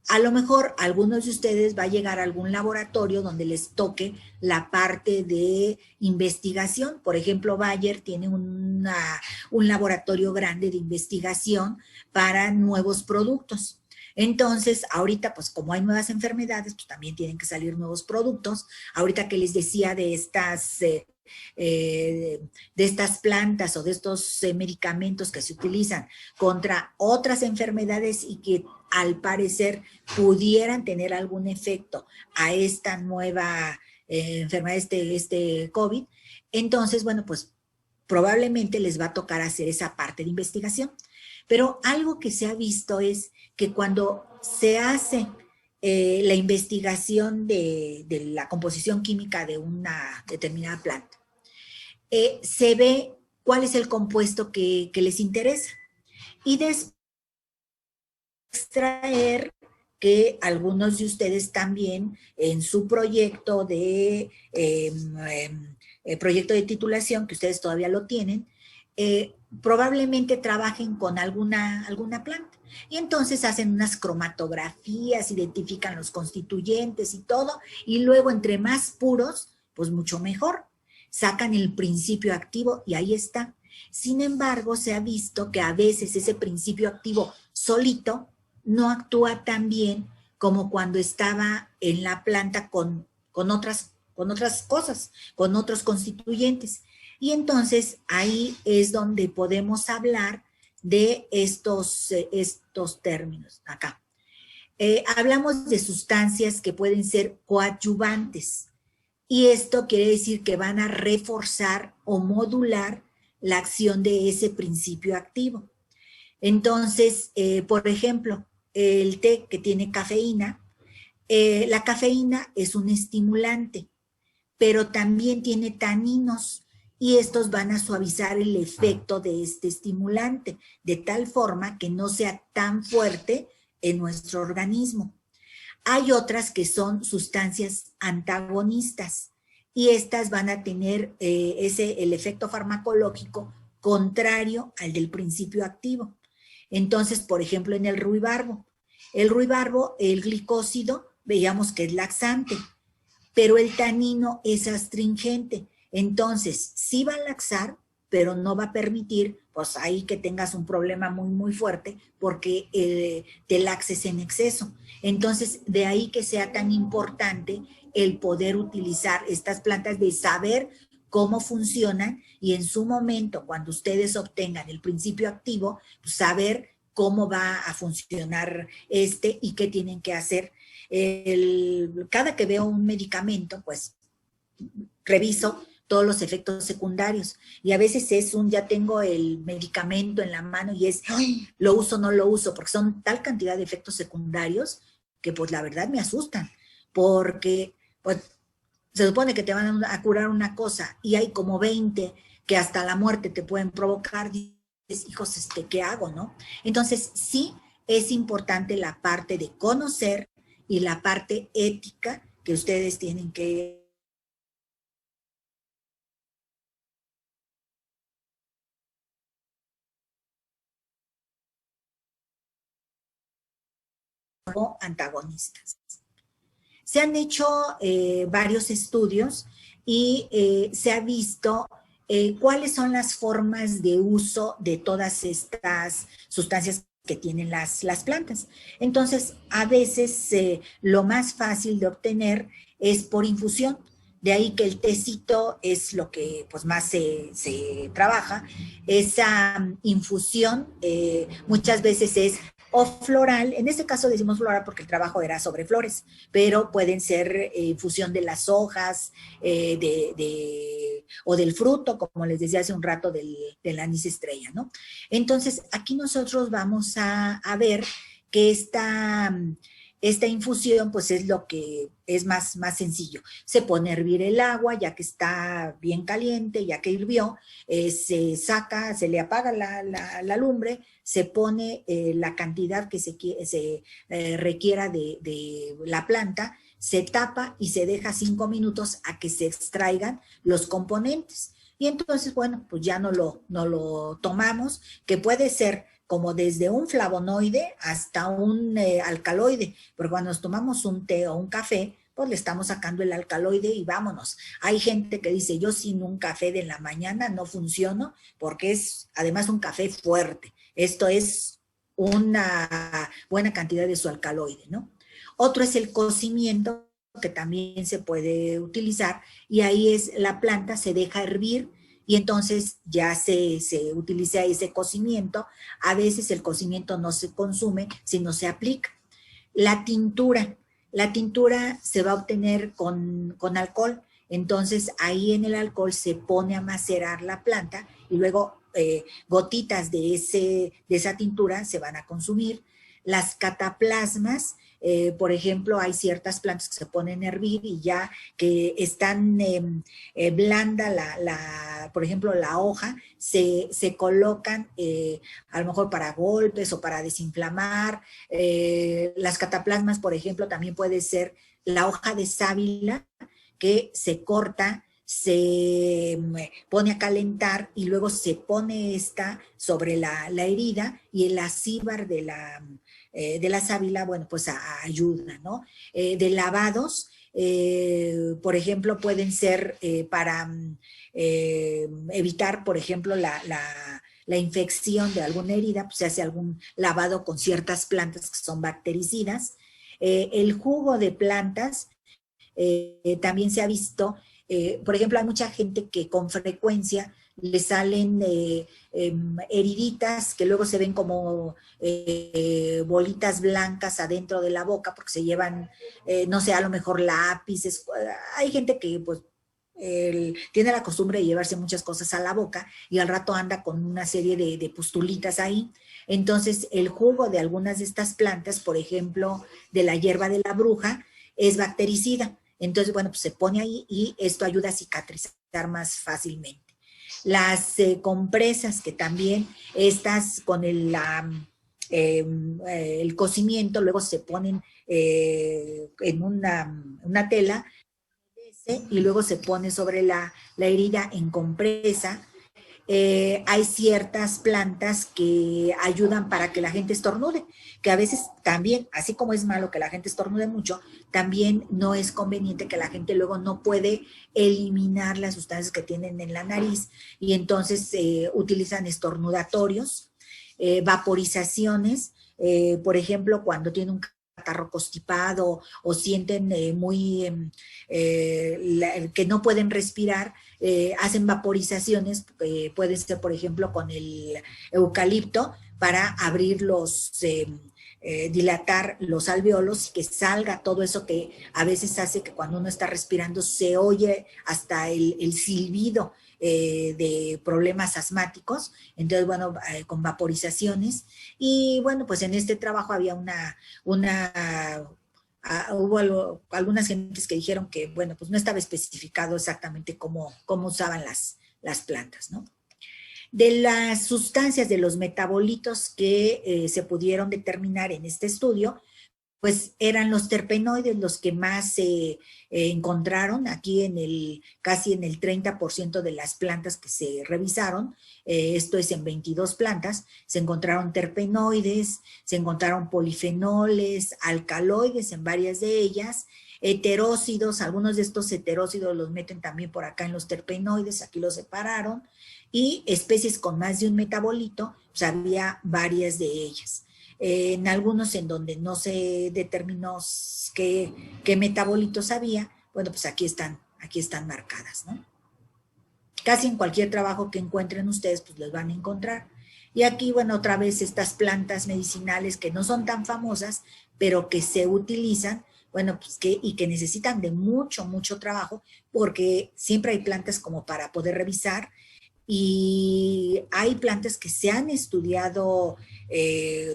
A lo mejor algunos de ustedes va a llegar a algún laboratorio donde les toque la parte de investigación. Por ejemplo, Bayer tiene un laboratorio grande de investigación para nuevos productos. Entonces, ahorita, pues como hay nuevas enfermedades, pues también tienen que salir nuevos productos. Ahorita que les decía de estas plantas o de estos medicamentos que se utilizan contra otras enfermedades y que al parecer pudieran tener algún efecto a esta nueva enfermedad, este COVID, entonces, bueno, pues probablemente les va a tocar hacer esa parte de investigación. Pero algo que se ha visto es que cuando se hace la investigación de la composición química de una determinada planta, se ve cuál es el compuesto que les interesa. Y después extraer que algunos de ustedes también en su proyecto de proyecto de titulación, que ustedes todavía lo tienen, probablemente trabajen con alguna planta. Y entonces hacen unas cromatografías, identifican los constituyentes y todo, y luego entre más puros, pues mucho mejor. Sacan el principio activo y ahí está. Sin embargo, se ha visto que a veces ese principio activo solito no actúa tan bien como cuando estaba en la planta con otras cosas, con otros constituyentes. Y entonces ahí es donde podemos hablar de estos términos. Acá. Hablamos de sustancias que pueden ser coadyuvantes. Y esto quiere decir que van a reforzar o modular la acción de ese principio activo. Entonces, por ejemplo, el té que tiene cafeína, la cafeína es un estimulante, pero también tiene taninos y estos van a suavizar el efecto de este estimulante, de tal forma que no sea tan fuerte en nuestro organismo. Hay otras que son sustancias antagonistas y estas van a tener el efecto farmacológico contrario al del principio activo. Entonces, por ejemplo, en el ruibarbo, el glicósido, veíamos que es laxante, pero el tanino es astringente. Entonces, sí va a laxar, pero no va a permitir, pues ahí que tengas un problema muy, muy fuerte porque te laxes en exceso. Entonces, de ahí que sea tan importante el poder utilizar estas plantas, de saber cómo funcionan y en su momento, cuando ustedes obtengan el principio activo, pues saber cómo va a funcionar y qué tienen que hacer. Cada que veo un medicamento, pues reviso todos los efectos secundarios. Y a veces ya tengo el medicamento en la mano y ¡ay! Lo uso o no lo uso, porque son tal cantidad de efectos secundarios que pues la verdad me asustan, porque pues se supone que te van a curar una cosa y hay como 20 que hasta la muerte te pueden provocar. Dices, hijos, ¿qué hago, no? Entonces sí es importante la parte de conocer y la parte ética que ustedes tienen que antagonistas. Se han hecho varios estudios y se ha visto cuáles son las formas de uso de todas estas sustancias que tienen las plantas. Entonces, a veces lo más fácil de obtener es por infusión. De ahí que el tecito es lo que pues, más se trabaja. Esa infusión muchas veces es o floral, en este caso decimos floral porque el trabajo era sobre flores, pero pueden ser infusión de las hojas o del fruto, como les decía hace un rato, del anís estrella, ¿no? Entonces, aquí nosotros vamos a ver que esta infusión, pues es lo que es más sencillo. Se pone a hervir el agua, ya que está bien caliente, ya que hirvió, se saca, se le apaga la lumbre, se pone la cantidad que se requiera de la planta, se tapa y se deja 5 minutos a que se extraigan los componentes. Y entonces, bueno, pues ya no lo tomamos, que puede ser como desde un flavonoide hasta un alcaloide, porque cuando nos tomamos un té o un café, pues le estamos sacando el alcaloide y vámonos. Hay gente que dice, yo sin un café de la mañana no funciono, porque es además un café fuerte. Esto es una buena cantidad de su alcaloide, ¿no? Otro es el cocimiento, que también se puede utilizar, y ahí es la planta se deja hervir, y entonces ya se utiliza ese cocimiento. A veces el cocimiento no se consume, sino se aplica. La tintura se va a obtener con alcohol, entonces ahí en el alcohol se pone a macerar la planta y luego gotitas de esa tintura se van a consumir. Las cataplasmas, por ejemplo, hay ciertas plantas que se ponen a hervir y ya que están blanda, por ejemplo, la hoja, se colocan a lo mejor para golpes o para desinflamar. Las cataplasmas, por ejemplo, también puede ser la hoja de sábila que se corta, se pone a calentar y luego se pone esta sobre la herida y el acíbar de la sábila, bueno, pues ayuda, ¿no? De lavados, por ejemplo, pueden ser para evitar, por ejemplo, la infección de alguna herida, pues se hace algún lavado con ciertas plantas que son bactericidas. El jugo de plantas también se ha visto, por ejemplo, hay mucha gente que con frecuencia le salen heriditas que luego se ven como bolitas blancas adentro de la boca porque se llevan, no sé, a lo mejor lápices. Hay gente que pues tiene la costumbre de llevarse muchas cosas a la boca y al rato anda con una serie de pustulitas ahí. Entonces, el jugo de algunas de estas plantas, por ejemplo, de la hierba de la bruja, es bactericida. Entonces, bueno, pues se pone ahí y esto ayuda a cicatrizar más fácilmente. Las compresas, que también estas con el cocimiento, luego se ponen en una tela y luego se pone sobre la herida en compresa. Hay ciertas plantas que ayudan para que la gente estornude, que a veces también, así como es malo que la gente estornude mucho, también no es conveniente que la gente luego no puede eliminar las sustancias que tienen en la nariz y entonces utilizan estornudatorios, vaporizaciones, por ejemplo, cuando tiene un catarro constipado o sienten que no pueden respirar, hacen vaporizaciones, puede ser por ejemplo con el eucalipto para abrir dilatar los alvéolos y que salga todo eso que a veces hace que cuando uno está respirando se oye hasta el silbido de problemas asmáticos. Entonces, bueno, con vaporizaciones. Y bueno, pues en este trabajo había hubo algunas gentes que dijeron que, bueno, pues no estaba especificado exactamente cómo usaban las plantas, ¿no? De las sustancias, de los metabolitos que se pudieron determinar en este estudio, pues eran los terpenoides los que más se encontraron aquí casi en el 30% de las plantas que se revisaron. Esto es en 22 plantas, se encontraron terpenoides, se encontraron polifenoles, alcaloides en varias de ellas, heterócidos, algunos de estos heterócidos los meten también por acá en los terpenoides, aquí los separaron, y especies con más de un metabolito, pues había varias de ellas. En algunos en donde no se determinó qué metabolitos había, bueno, pues aquí están marcadas, ¿no? Casi en cualquier trabajo que encuentren ustedes, pues los van a encontrar. Y aquí, bueno, otra vez estas plantas medicinales que no son tan famosas, pero que se utilizan, bueno, pues y que necesitan de mucho, mucho trabajo, porque siempre hay plantas como para poder revisar, y hay plantas que se han estudiado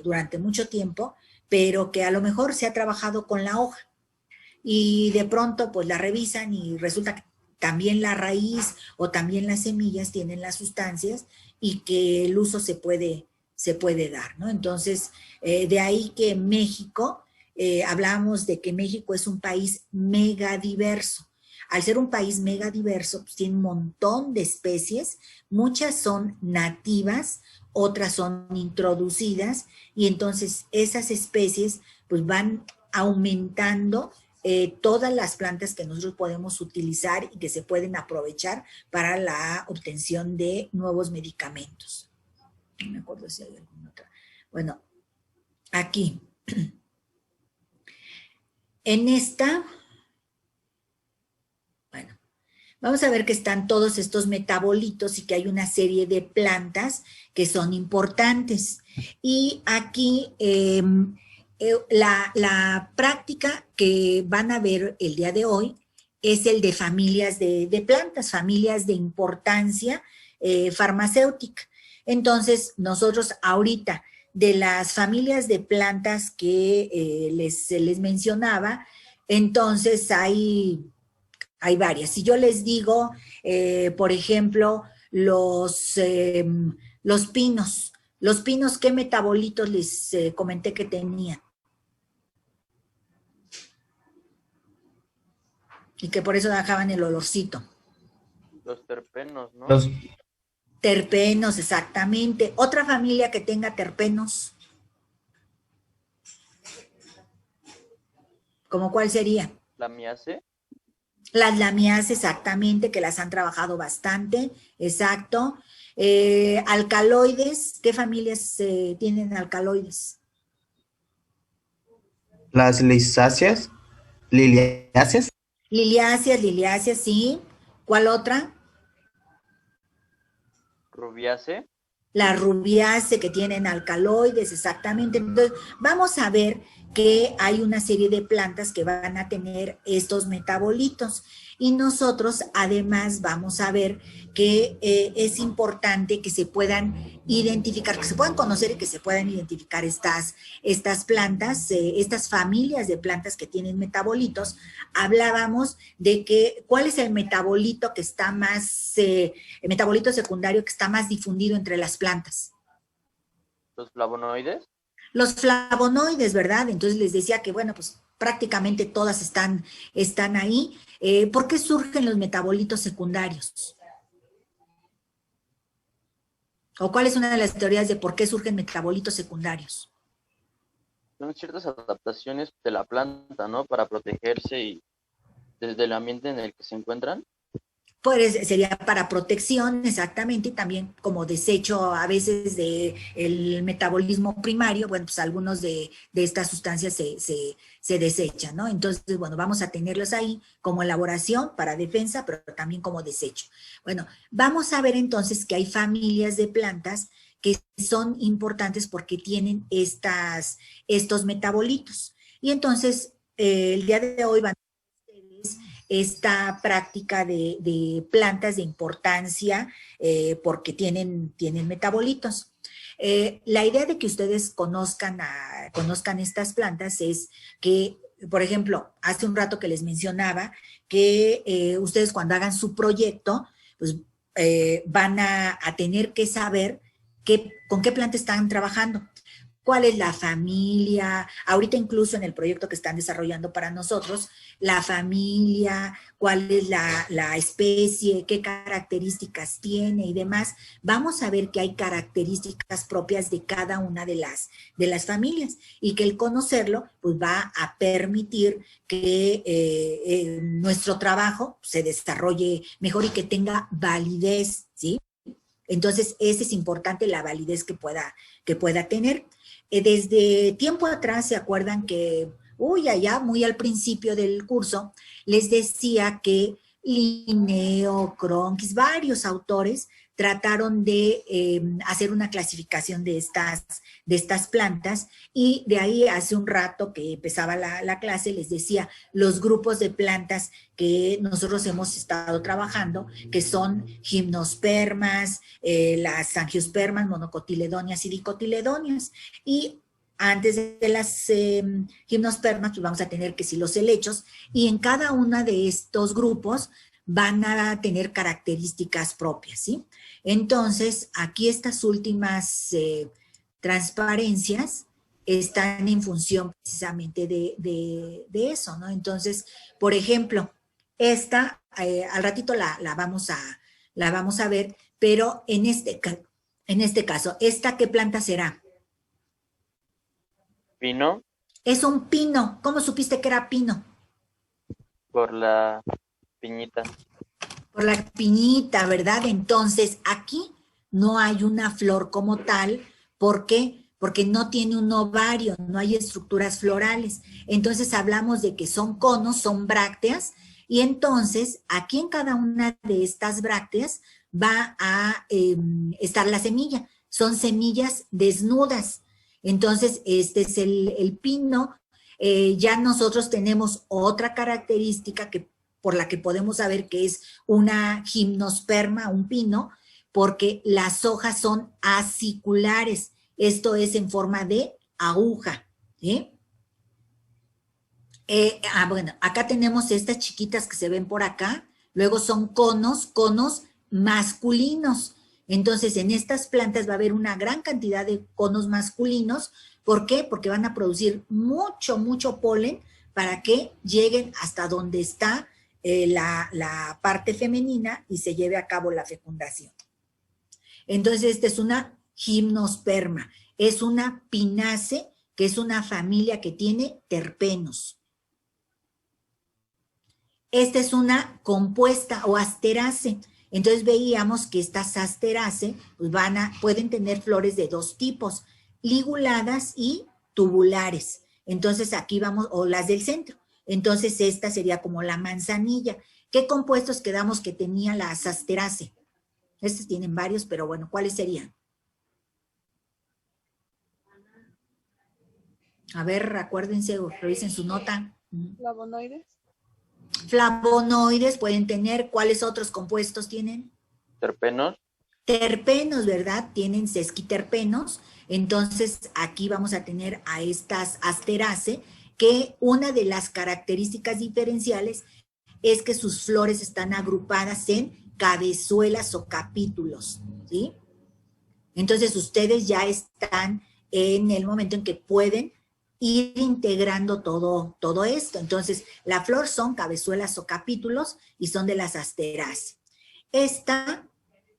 durante mucho tiempo, pero que a lo mejor se ha trabajado con la hoja y de pronto pues la revisan y resulta que también la raíz o también las semillas tienen las sustancias y que el uso se puede dar, ¿no? Entonces, de ahí que México, hablamos de que México es un país megadiverso. Al ser un país megadiverso, pues tiene un montón de especies, muchas son nativas, otras son introducidas, y entonces esas especies pues van aumentando todas las plantas que nosotros podemos utilizar y que se pueden aprovechar para la obtención de nuevos medicamentos. No me acuerdo si hay alguna otra. Bueno, aquí. En esta... Bueno, vamos a ver que están todos estos metabolitos y que hay una serie de plantas que son importantes. Y aquí la práctica que van a ver el día de hoy es el de familias de plantas, familias de importancia farmacéutica. Entonces, nosotros ahorita, de las familias de plantas que les mencionaba, entonces hay varias. Si yo les digo, por ejemplo, los pinos, ¿qué metabolitos les comenté que tenían? Y que por eso dejaban el olorcito. Los terpenos, ¿no? Los, Terpenos, exactamente. Otra familia que tenga terpenos. ¿Cómo cuál sería? La miace. Las lamias, exactamente, que las han trabajado bastante, exacto. Alcaloides, ¿qué familias tienen alcaloides? las lisáceas, liliáceas, Liliáceas, sí. ¿Cuál otra? Rubiace. La rubiácea, que tienen alcaloides, exactamente. Entonces, vamos a ver que hay una serie de plantas que van a tener estos metabolitos. Y nosotros, además, vamos a ver que es importante que se puedan identificar, que se puedan conocer y que se puedan identificar estas plantas, estas familias de plantas que tienen metabolitos. Hablábamos de que, ¿cuál es el metabolito que está más, el metabolito secundario que está más difundido entre las plantas? Los flavonoides. Los flavonoides, ¿verdad? Entonces les decía que, bueno, pues prácticamente todas están ahí. ¿Por qué surgen los metabolitos secundarios? ¿O cuál es una de las teorías de por qué surgen metabolitos secundarios? Son ciertas adaptaciones de la planta, ¿no? Para protegerse y desde el ambiente en el que se encuentran. Pues sería para protección, exactamente, y también como desecho a veces del metabolismo primario. Bueno, pues algunos de estas sustancias se desechan, ¿no? Entonces, bueno, vamos a tenerlos ahí como elaboración para defensa, pero también como desecho. Bueno, vamos a ver entonces que hay familias de plantas que son importantes porque tienen estos metabolitos. Y entonces, el día de hoy van esta práctica de plantas de importancia porque tienen metabolitos. La idea de que ustedes conozcan estas plantas es que, por ejemplo, hace un rato que les mencionaba que ustedes cuando hagan su proyecto, pues van a tener que saber con qué planta están trabajando. ¿Cuál es la familia? Ahorita incluso en el proyecto que están desarrollando para nosotros, la familia, cuál es la especie, qué características tiene y demás. Vamos a ver que hay características propias de cada una de las familias y que el conocerlo pues va a permitir que nuestro trabajo se desarrolle mejor y que tenga validez, ¿sí? Entonces, ese es importante, la validez que pueda tener. Desde tiempo atrás, ¿se acuerdan que, allá, muy al principio del curso, les decía que Linneo, Cronquist, varios autores trataron de hacer una clasificación de estas plantas y de ahí hace un rato que empezaba la clase les decía los grupos de plantas que nosotros hemos estado trabajando, que son gimnospermas, las angiospermas, monocotiledonias y dicotiledonias. Y antes de las gimnospermas, pues vamos a tener que si los helechos, y en cada una de estos grupos van a tener características propias, ¿sí? Entonces, aquí estas últimas transparencias están en función precisamente de eso, ¿no? Entonces, por ejemplo, esta, al ratito la vamos a ver, pero en este caso, ¿esta qué planta será? Pino. Es un pino. ¿Cómo supiste que era pino? Por la piñita. Por la piñita, ¿verdad? Entonces, aquí no hay una flor como tal. ¿Por qué? Porque no tiene un ovario, no hay estructuras florales. Entonces, hablamos de que son conos, son brácteas, y entonces, aquí en cada una de estas brácteas va a estar la semilla. Son semillas desnudas. Entonces, este es el pino. Ya nosotros tenemos otra característica por la que podemos saber que es una gimnosperma, un pino, porque las hojas son aciculares. Esto es en forma de aguja, ¿sí? Bueno, acá tenemos estas chiquitas que se ven por acá. Luego son conos masculinos. Entonces, en estas plantas va a haber una gran cantidad de conos masculinos. ¿Por qué? Porque van a producir mucho polen para que lleguen hasta donde está la parte femenina y se lleve a cabo la fecundación. Entonces, esta es una gimnosperma, es una pinace, que es una familia que tiene terpenos. Esta es una compuesta o asterace. Entonces veíamos que estas asterace pues pueden tener flores de dos tipos, liguladas y tubulares. Entonces aquí vamos, o las del centro. Entonces esta sería como la manzanilla. ¿Qué compuestos quedamos que tenía la asterace? Estos tienen varios, pero bueno, ¿cuáles serían? A ver, acuérdense o revisen su nota. Flavonoides. Flavonoides pueden tener. ¿Cuáles otros compuestos tienen? Terpenos. Terpenos, ¿verdad? Tienen sesquiterpenos. Entonces, aquí vamos a tener a estas asterace, que una de las características diferenciales es que sus flores están agrupadas en cabezuelas o capítulos, ¿sí? Entonces, ustedes ya están en el momento en que pueden ir integrando todo esto. Entonces, la flor son cabezuelas o capítulos y son de las asterace. Este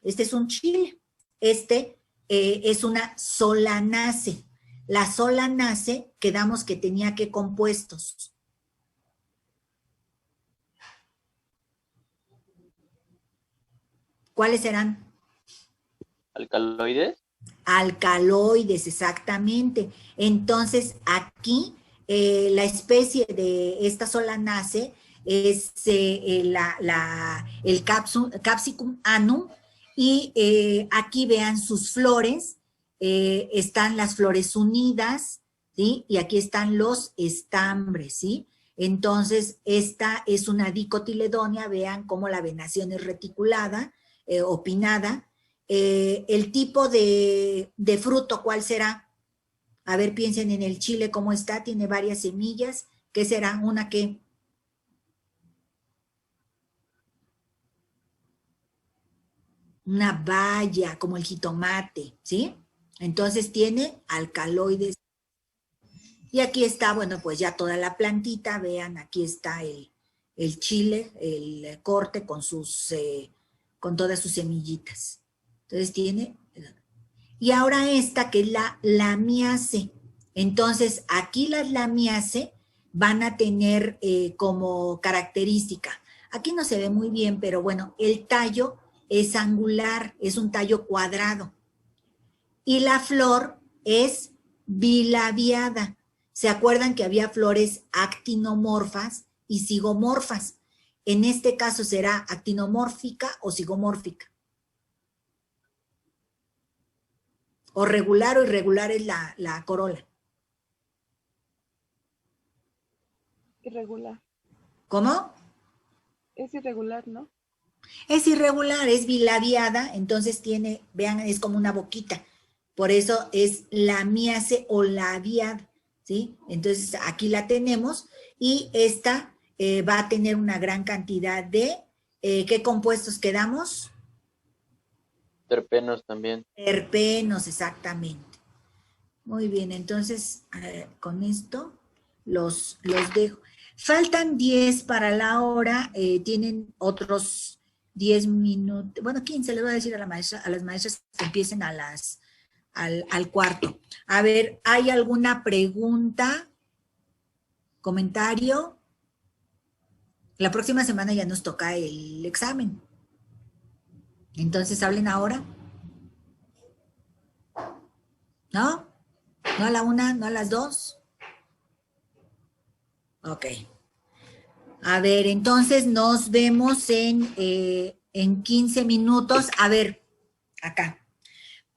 es un chile. Es una solanace. La solanace, quedamos que tenía ¿qué compuestos? ¿Cuáles eran? Alcaloides. Alcaloides, exactamente. Entonces, aquí la especie de esta solanace es el Capsicum annum, y aquí vean sus flores, están las flores unidas, ¿sí? Y aquí están los estambres, ¿sí? Entonces, esta es una dicotiledonia, vean cómo la venación es reticulada o pinnada. El tipo de fruto, ¿cuál será? A ver, piensen en el chile, ¿cómo está? Tiene varias semillas. ¿Qué será? ¿Una qué? Una baya, como el jitomate, ¿sí? Entonces tiene alcaloides. Y aquí está, bueno, pues ya toda la plantita, vean, aquí está el chile, el corte con todas sus semillitas. Entonces tiene, y ahora esta que es la lamiace. Entonces aquí las lamiace van a tener como característica, aquí no se ve muy bien, pero bueno, el tallo es angular, es un tallo cuadrado. Y la flor es bilabiada. ¿Se acuerdan que había flores actinomorfas y zigomorfas? En este caso será actinomórfica o zigomórfica. O regular o irregular es la corola. Irregular. ¿Cómo? Es irregular, ¿no? Es irregular, es bilabiada, entonces tiene, vean, es como una boquita. Por eso es lamiace o labiada, ¿sí? Entonces aquí la tenemos y esta va a tener una gran cantidad de, ¿qué compuestos quedamos? Terpenos también. Terpenos, exactamente. Muy bien, entonces con esto los dejo. Faltan 10 para la hora, tienen otros 10 minutos, bueno, 15, les voy a decir a las maestras que empiecen al cuarto. A ver, ¿hay alguna pregunta? ¿Comentario? La próxima semana ya nos toca el examen. Entonces, hablen ahora. ¿No? ¿No a la 1? ¿No a las 2? Ok. A ver, entonces nos vemos en 15 minutos. A ver, acá.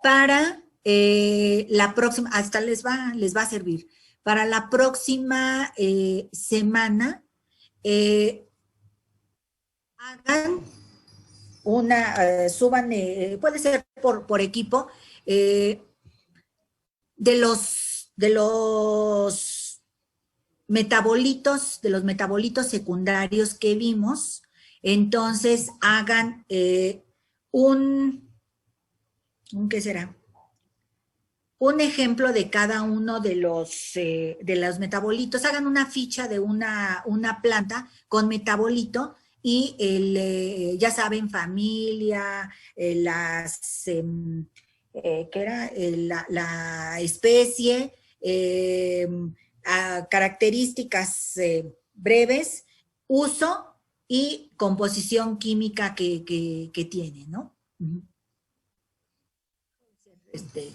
Para la próxima, hasta les va a servir. Para la próxima semana, hagan suban, puede ser por equipo, de los metabolitos secundarios que vimos. Entonces hagan ¿qué será? Un ejemplo de cada uno de los metabolitos. Hagan una ficha de una planta con metabolito y ya saben, familia, ¿qué era? La especie, características breves, uso y composición química que tiene, ¿no?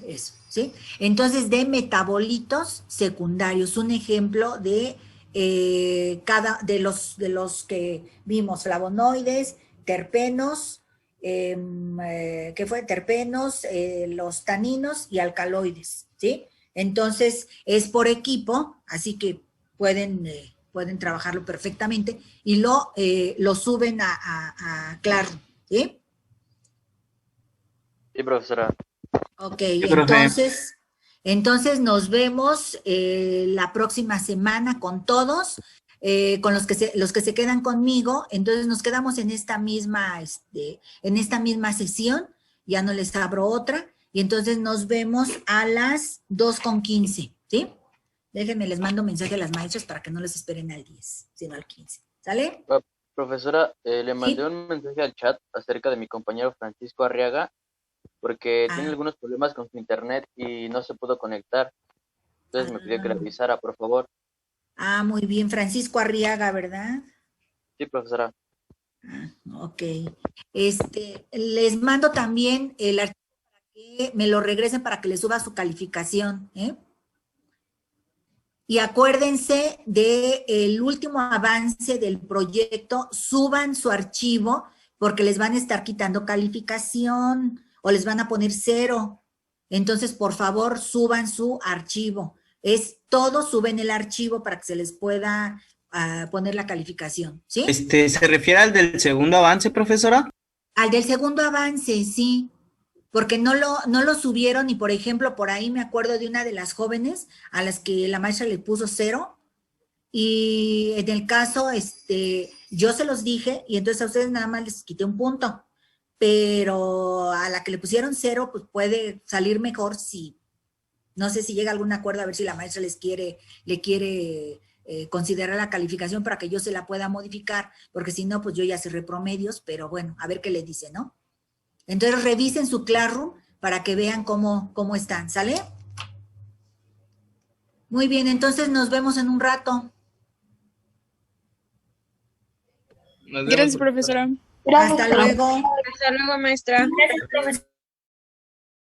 Eso, ¿sí? Entonces, de metabolitos secundarios, un ejemplo de de los que vimos, flavonoides, terpenos, ¿qué fue? Terpenos, los taninos y alcaloides, ¿sí? Entonces, es por equipo, así que pueden trabajarlo perfectamente y lo suben a Classroom, ¿sí? Sí, profesora. Ok, Sí, profe. entonces nos vemos la próxima semana con todos, con los que se quedan conmigo. Entonces nos quedamos en esta misma sesión, ya no les abro otra, y entonces nos vemos a las 2:15, ¿sí? Déjenme, les mando mensaje a las maestras para que no les esperen al 10, sino al 15, ¿sale? Profesora, le mandé Sí. un mensaje al chat acerca de mi compañero Francisco Arriaga, porque tiene algunos problemas con su internet y no se pudo conectar. Entonces me pidió que le avisara, por favor. Muy bien, Francisco Arriaga, ¿verdad? Sí, profesora. Ok. Les mando también el archivo para que me lo regresen para que le suba su calificación, ¿eh? Y acuérdense del último avance del proyecto, suban su archivo porque les van a estar quitando calificación o les van a poner 0. Entonces, por favor, suban su archivo. Todo, suben el archivo para que se les pueda poner la calificación, ¿sí? ¿Se refiere al del segundo avance, profesora? Al del segundo avance, sí. Porque no lo subieron y, por ejemplo, por ahí me acuerdo de una de las jóvenes a las que la maestra le puso 0 y en el caso, yo se los dije y entonces a ustedes nada más les quité un punto, pero a la que le pusieron 0, pues puede salir mejor si, no sé si llega a algún acuerdo, a ver si la maestra le quiere considerar la calificación para que yo se la pueda modificar, porque si no, pues yo ya cerré promedios, pero bueno, a ver qué le dice, ¿no? Entonces revisen su Classroom para que vean cómo están, ¿sale? Muy bien, entonces nos vemos en un rato. Nos vemos, Gracias, profesora. Hasta luego. Hasta luego, maestra. Gracias, profesor.